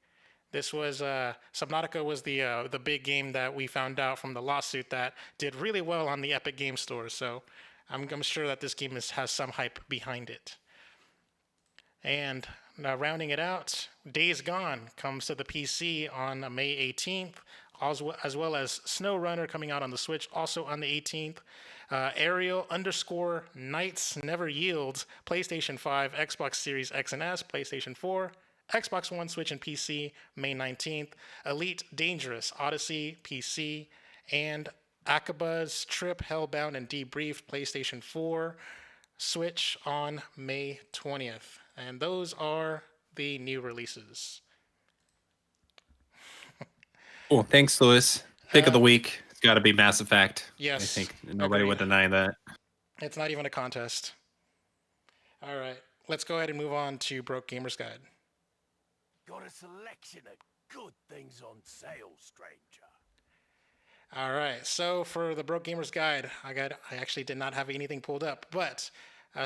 This was Subnautica was the big game that we found out from the lawsuit that did really well on the Epic Game Store. So I'm sure that this game has some hype behind it. And rounding it out, Days Gone comes to the PC on May 18th, as well as Snow Runner coming out on the Switch also on the 18th. Ariel _ Knights Never Yields, PlayStation 5, Xbox Series X and S, PlayStation 4, Xbox One, Switch, and PC, May 19th. Elite Dangerous Odyssey, PC, and Akaba's Trip, Hellbound, and Debriefed, PlayStation 4, Switch on May 20th. And those are the new releases. Cool. Thanks, Lewis. Pick of the week. It's got to be Mass Effect. Yes, I think nobody would deny that. It's not even a contest. All right, let's go ahead and move on to Broke Gamer's Guide. Got a selection of good things on sale, stranger. All right, so for the Broke Gamer's Guide, I actually did not have anything pulled up, but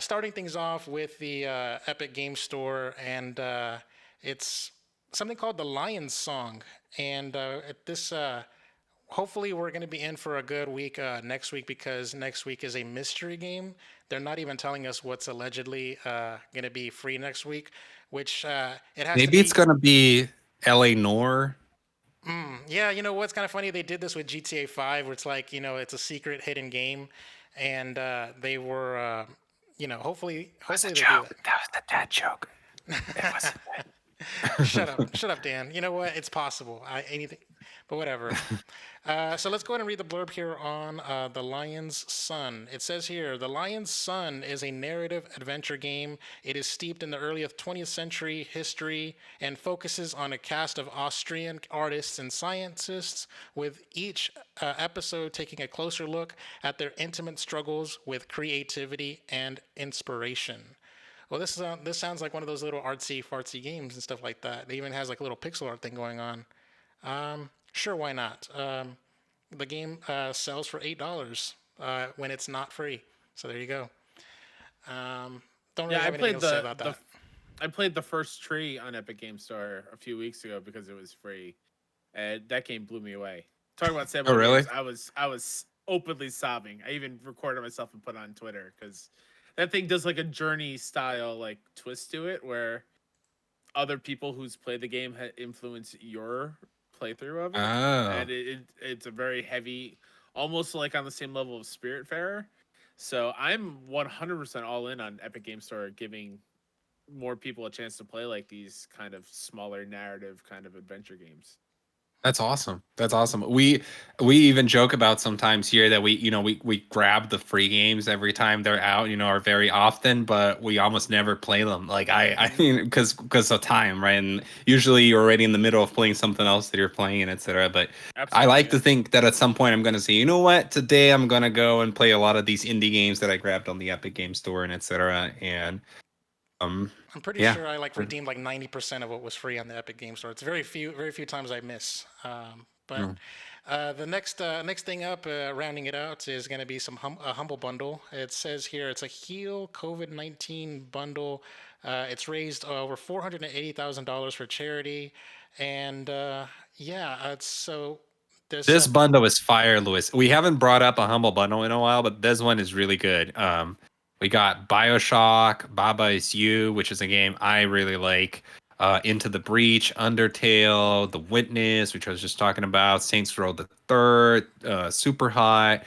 starting things off with the Epic Game Store, and it's something called the Lion's Song, and hopefully we're going to be in for a good week next week, because next week is a mystery game. They're not even telling us what's allegedly going to be free next week, which it has Maybe to it's be. gonna be L.A. Noire. Yeah, you know what's kind of funny? They did this with GTA 5, where it's like, it's a secret hidden game, and they were, hopefully they do that. That was the dad joke. It wasn't. Shut up, Dan. You know what? It's possible. Anything, but whatever. So let's go ahead and read the blurb here on The Lion's Son. It says here, The Lion's Son is a narrative adventure game. It is steeped in the early 20th century history and focuses on a cast of Austrian artists and scientists, with each episode taking a closer look at their intimate struggles with creativity and inspiration. Well, this sounds like one of those little artsy fartsy games and stuff like that. It even has like a little pixel art thing going on. Sure, why not? The game sells for $8 when it's not free. So there you go. Don't really have anything else to say about that. I played the first tree on Epic Game Store a few weeks ago because it was free, and that game blew me away. Talking about Sam. Oh, really? Games, I was openly sobbing. I even recorded myself and put it on Twitter because that thing does like a Journey style like twist to it, where other people who's played the game influence your playthrough of it, and it's a very heavy, almost like on the same level of Spiritfarer. So I'm 100% all in on Epic Game Store giving more people a chance to play like these kind of smaller narrative kind of adventure games. That's awesome. That's awesome. We even joke about sometimes here that we grab the free games every time they're out, or very often, but we almost never play them. Like I mean, because of time, right? And usually you're already in the middle of playing something else that you're playing, etc. But I like to think that at some point I'm going to say, you know what, today I'm going to go and play a lot of these indie games that I grabbed on the Epic Game Store and etc. And I'm pretty sure I redeemed like 90% of what was free on the Epic Game Store. It's very few times I miss. The next thing up, rounding it out, is going to be a Humble Bundle. It says here it's a Heal COVID-19 bundle. It's raised over $480,000 for charity, and so This bundle is fire, Lewis. We haven't brought up a humble bundle in a while, but this one is really good. We got BioShock, Baba Is You, which is a game I really like. Into the Breach, Undertale, The Witness, which I was just talking about, Saints Row the Third, Super Hot.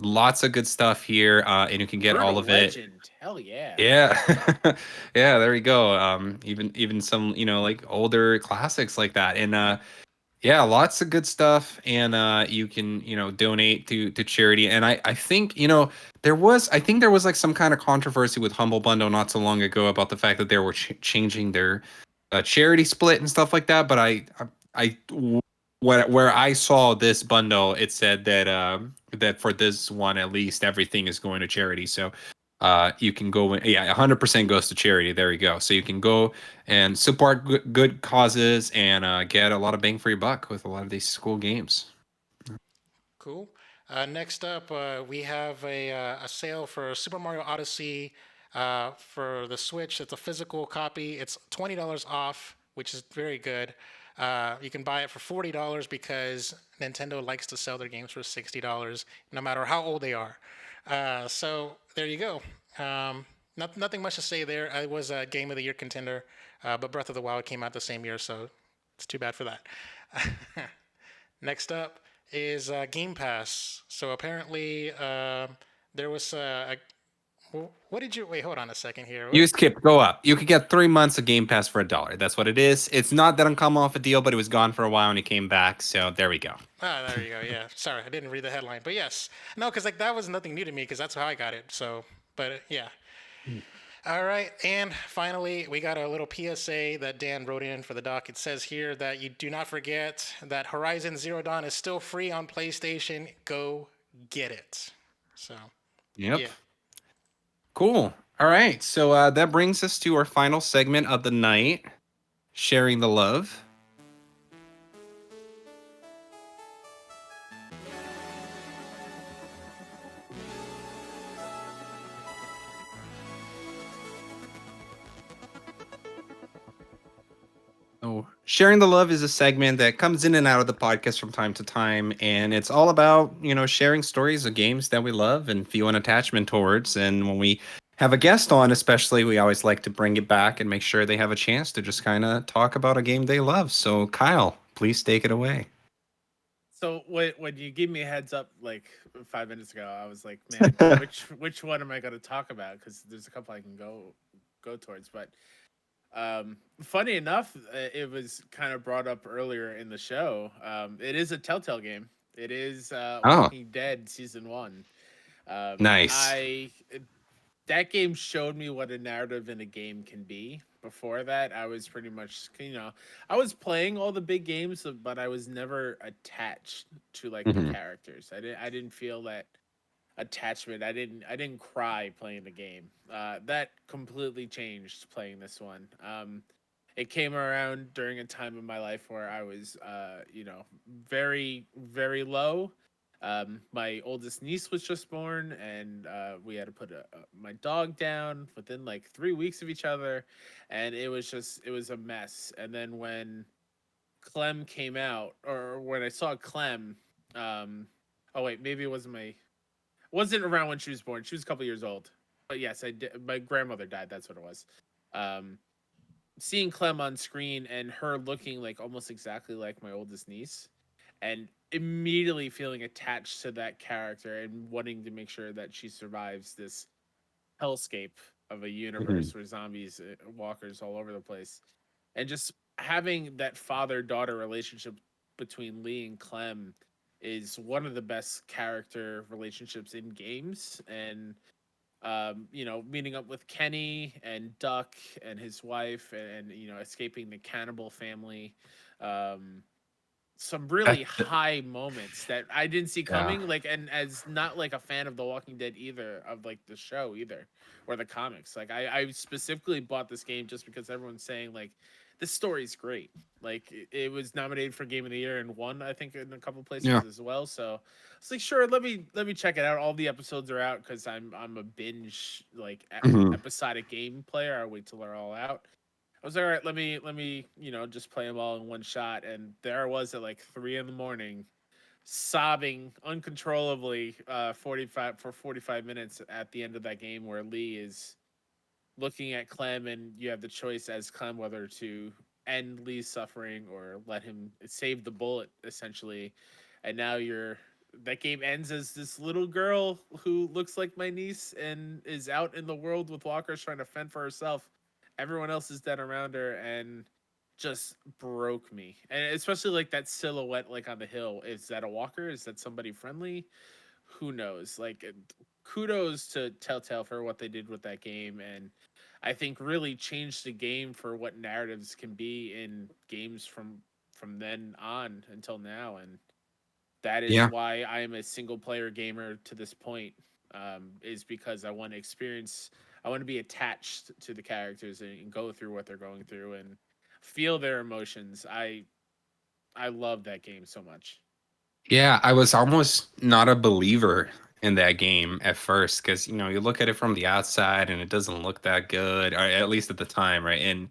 Lots of good stuff here, and you can get all Brutal of it. Legend. Hell yeah. Yeah, yeah. There we go. Even some like older classics like that, and yeah, lots of good stuff, and you can donate to charity. And I think I think there was like some kind of controversy with Humble Bundle not so long ago about the fact that they were changing their charity split and stuff like that. But I where I saw this bundle, it said that that for this one at least everything is going to charity. So you can go, yeah, 100% goes to charity. There you go. So you can go and support good causes and get a lot of bang for your buck with a lot of these cool games. Cool. Next up, we have a sale for Super Mario Odyssey for the Switch. It's a physical copy. It's $20 off, which is very good. You can buy it for $40 because Nintendo likes to sell their games for $60, no matter how old they are. So there you go. Nothing much to say there. It was a Game of the Year contender, but Breath of the Wild came out the same year, so it's too bad for that. Next up is Game Pass. So apparently there was what did you wait? Hold on a second here. You skip, go up. You could get 3 months of Game Pass for $1. That's what it is. It's not that uncommon off a deal, but it was gone for a while and it came back. So there we go. Ah, there you go. Yeah, sorry, I didn't read the headline, but yes, no, because like that was nothing new to me because that's how I got it. So, but yeah. All right, and finally, we got a little PSA that Dan wrote in for the doc. It says here that you do not forget that Horizon Zero Dawn is still free on PlayStation. Go get it. So, Yep. yeah. Cool. All right. So that brings us to our final segment of the night, sharing the love. Oh, sharing the love is a segment that comes in and out of the podcast from time to time, and it's all about sharing stories of games that we love and feel an attachment towards. And when we have a guest on, especially, we always like to bring it back and make sure they have a chance to just kind of talk about a game they love. So, Kyle, please take it away. So when you gave me a heads up like 5 minutes ago, I was like, man, which one am I going to talk about? Because there's a couple I can go towards. But funny enough, it was kind of brought up earlier in the show. It is a Telltale game. It is Walking Dead Season 1. Nice. That game showed me what a narrative in a game can be. Before that, I was pretty much, I was playing all the big games, but I was never attached to like the characters. I didn't feel that attachment. I didn't cry playing the game. That completely changed playing this one. It came around during a time in my life where I was, very, very low. My oldest niece was just born, and we had to put my dog down within like 3 weeks of each other, and it was a mess. And then when Clem came out, or when I saw Clem, oh wait, maybe it wasn't around when she was born. She was a couple years old, but yes, I did. My grandmother died. That's what it was. Seeing Clem on screen and her looking like almost exactly like my oldest niece, and immediately feeling attached to that character and wanting to make sure that she survives this hellscape of a universe where zombies, walkers all over the place, and just having that father-daughter relationship between Lee and Clem is one of the best character relationships in games. And meeting up with Kenny and Duck and his wife, and escaping the cannibal family. Some really high moments that I didn't see coming. Like, and as not like a fan of The Walking Dead either, of like the show either, or the comics. Like, I specifically bought this game just because everyone's saying like this story's great. Like, it was nominated for Game of the Year and won, I think, in a couple places as well. So it's like, sure, let me check it out. All the episodes are out because I'm a binge like episodic game player. I wait till they're all out. I was like, all right, let me, just play them all in one shot. And there I was at like 3 a.m, sobbing uncontrollably 45 minutes at the end of that game, where Lee is looking at Clem, and you have the choice as Clem whether to end Lee's suffering or let him save the bullet, essentially. And now that game ends as this little girl who looks like my niece and is out in the world with walkers trying to fend for herself. Everyone else is dead around her, and just broke me. And especially like that silhouette, like on the hill. Is that a walker? Is that somebody friendly? Who knows? Like, kudos to Telltale for what they did with that game, and I think really changed the game for what narratives can be in games from then on until now. And that is Yeah. why I am a single player gamer to this point. Is because I want to experience, I want to be attached to the characters and go through what they're going through and feel their emotions. I love that game so much. Yeah, I was almost not a believer in that game at first because you look at it from the outside and it doesn't look that good, or at least at the time, right? And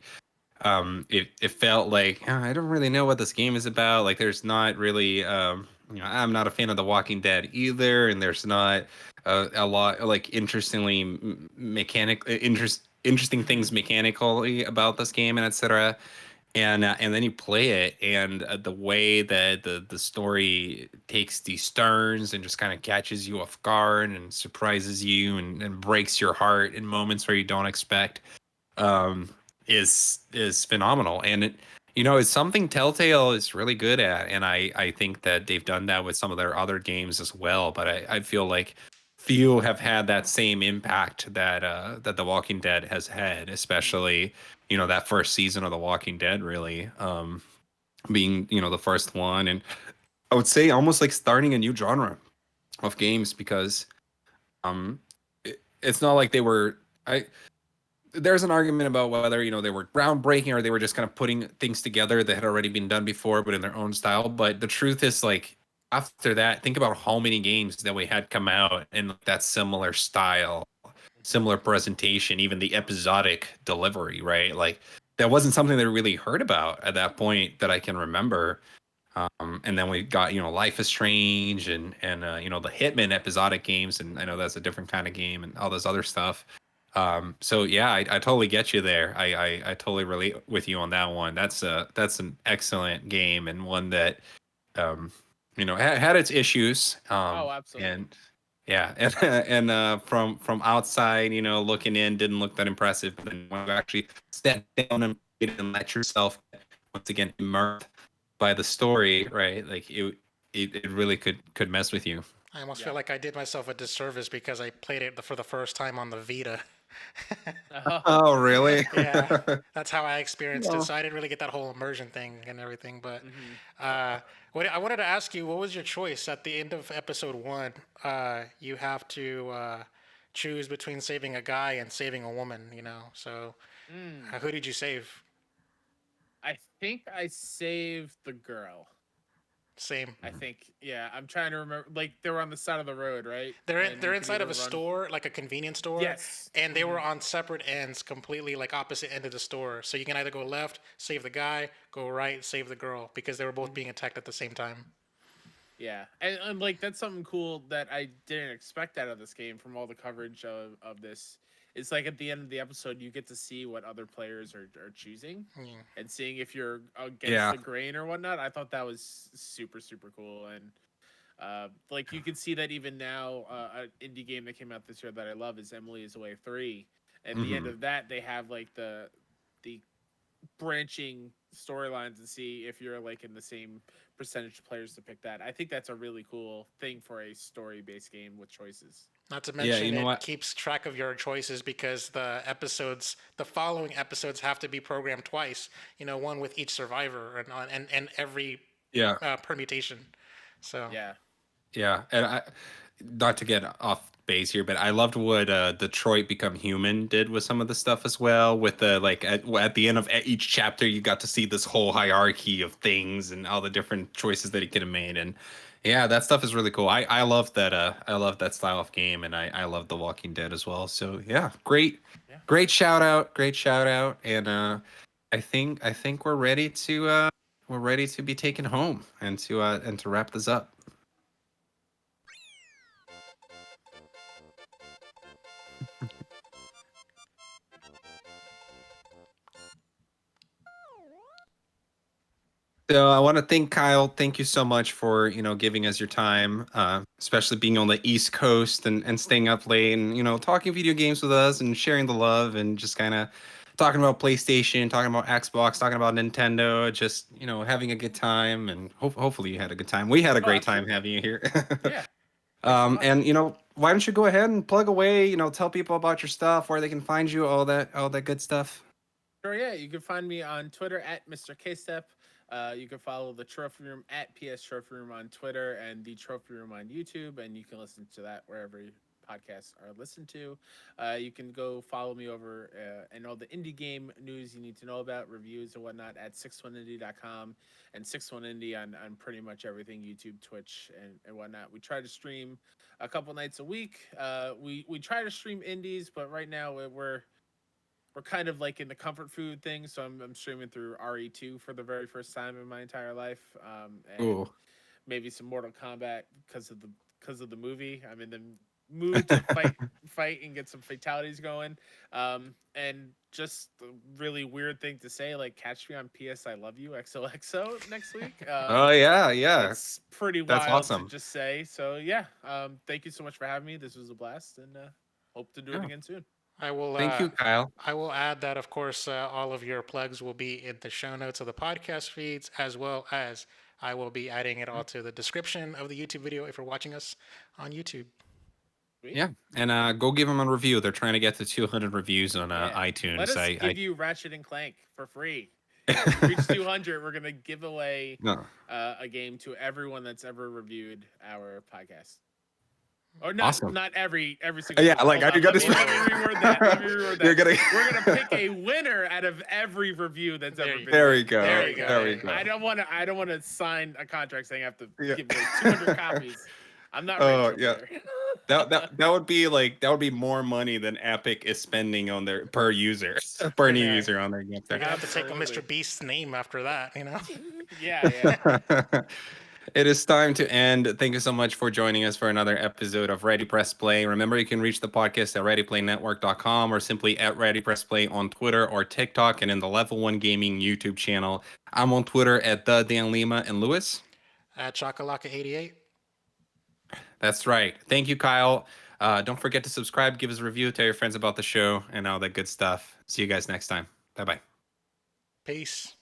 it felt like I don't really know what this game is about. Like, there's not really I'm not a fan of The Walking Dead either, and there's not a lot like interesting things mechanically about this game and etc. And then you play it, and the way that the story takes these turns and just kind of catches you off guard and surprises you and breaks your heart in moments where you don't expect, um, is phenomenal. And it's something Telltale is really good at, and I think that they've done that with some of their other games as well. But I feel like few have had that same impact that The Walking Dead has had, especially that first season of The Walking Dead, really, being the first one. And I would say almost like starting a new genre of games, because it's not like they were I there's an argument about whether they were groundbreaking or they were just kind of putting things together that had already been done before but in their own style. But the truth is, like, after that, think about how many games that we had come out in that similar style, similar presentation, even the episodic delivery, right? Like, that wasn't something that we really heard about at that point that I can remember. And then we got Life is Strange and the Hitman episodic games, and I know that's a different kind of game and all this other stuff. So yeah, I totally get you there. I totally relate with you on that one. That's an excellent game, and one that um had its issues. Oh, absolutely. And yeah, and from outside, looking in, didn't look that impressive. But then when you actually sat down and let yourself once again immersed by the story, right? Like, it really could mess with you. I almost Yeah. feel like I did myself a disservice because I played it for the first time on the Vita. Oh, really? Yeah, that's how I experienced it. Well, So I didn't really get that whole immersion thing and everything. But hmm uh, I wanted to ask you, what was your choice at the end of episode one? You have to choose between saving a guy and saving a woman. So Mm. who did you save? I think I saved the girl. Same. I think, yeah. I'm trying to remember. Like, they were on the side of the road, right? And They're you could inside of either a run. store, like a convenience store, Yes. and they were on separate ends, completely like opposite end of the store. So you can either go left, save the guy, go right, save the girl, because they were both being attacked at the same time. Yeah, and like that's something cool that I didn't expect out of this game from all the coverage of this. It's like at the end of the episode, you get to see what other players are choosing, Mm. and seeing if you're against yeah. the grain or whatnot. I thought that was super cool, and like you can see that even now. An indie game that came out this year that I love is Emily is Away 3. At the end Hmm. of that, they have like the branching storylines and see if you're like in the same percentage of players to pick that. I think that's a really cool thing for a story based game with choices. Not to Yeah, you mention, know it what? keeps track of your choices because the following episodes have to be programmed twice. One with each survivor and every Yeah. permutation. So Yeah. Yeah, and not to get off base here, but I loved what Detroit Become Human did with some of the stuff as well. With the like at the end of each chapter, you got to see this whole hierarchy of things and all the different choices that he could have made. And yeah, that stuff is really cool. I love that. I love that style of game, and I love The Walking Dead as well. So yeah, Yeah. great shout out, great shout out. And I think we're ready to be taken home and to wrap this up. So I want to thank Kyle. Thank you so much for giving us your time, especially being on the East Coast and staying up late and talking video games with us and sharing the love and just kind of talking about PlayStation, talking about Xbox, talking about Nintendo, just having a good time and hopefully you had a good time. We had a Oh, great time absolutely. having you here. Yeah. Thanks so much. And why don't you go ahead and plug away? Tell people about your stuff, where they can find you, all that good stuff. Sure, yeah. You can find me on Twitter at Mr. K-Step. You can follow the Trophy Room at PS Trophy Room on Twitter and the Trophy Room on YouTube, and you can listen to that wherever podcasts are listened to. You can go follow me over and all the indie game news you need to know about, reviews and whatnot at 61indie.com and 61indie on pretty much everything, YouTube, Twitch, and whatnot. We try to stream a couple nights a week. We try to stream indies, but right now we're kind of like in the comfort food thing, so I'm streaming through RE2 for the very first time in my entire life, and Ooh. maybe some Mortal Kombat because of the movie. I'm in the mood to fight and get some fatalities going. And just a really weird thing to say, like catch me on PS I Love You XOXO next week. Oh yeah. It's pretty That's wild to awesome. just say. So yeah, thank you so much for having me. This was a blast, and hope to do it Yeah. again soon. I will. Thank you, Kyle. I will add that, of course, all of your plugs will be in the show notes of the podcast feeds, as well as I will be adding it all to the description of the YouTube video if you're watching us on YouTube. Sweet. Yeah, and go give them a review. They're trying to get to 200 reviews on Yeah. iTunes. Let us give you Ratchet and Clank for free. If we reach 200, we're gonna give away No. a game to everyone that's ever reviewed our podcast. Or Awesome. not every single. Yeah, person. like Hold are you on, gonna? let me reword that. Let me reword that. You're gonna. We're gonna pick a winner out of every review that's ever been. There we made. go. There we go. There we go. I don't want to sign a contract saying I have to Yeah. give away 200 copies. I'm not Oh, Rachel yeah. here. That would be more money than Epic is spending on their per user per new Yeah. user on their game. You're gonna have to take a Absolutely. Mr. Beast's name after that, you know. Yeah. It is time to end. Thank you so much for joining us for another episode of Ready Press Play. Remember, you can reach the podcast at readyplaynetwork.com or simply at Ready Press Play on Twitter or TikTok and in the Level 1 Gaming YouTube channel. I'm on Twitter at the Dan Lima and Lewis. At Chakalaka88. That's right. Thank you, Kyle. Don't forget to subscribe, give us a review, tell your friends about the show, and all that good stuff. See you guys next time. Bye-bye. Peace.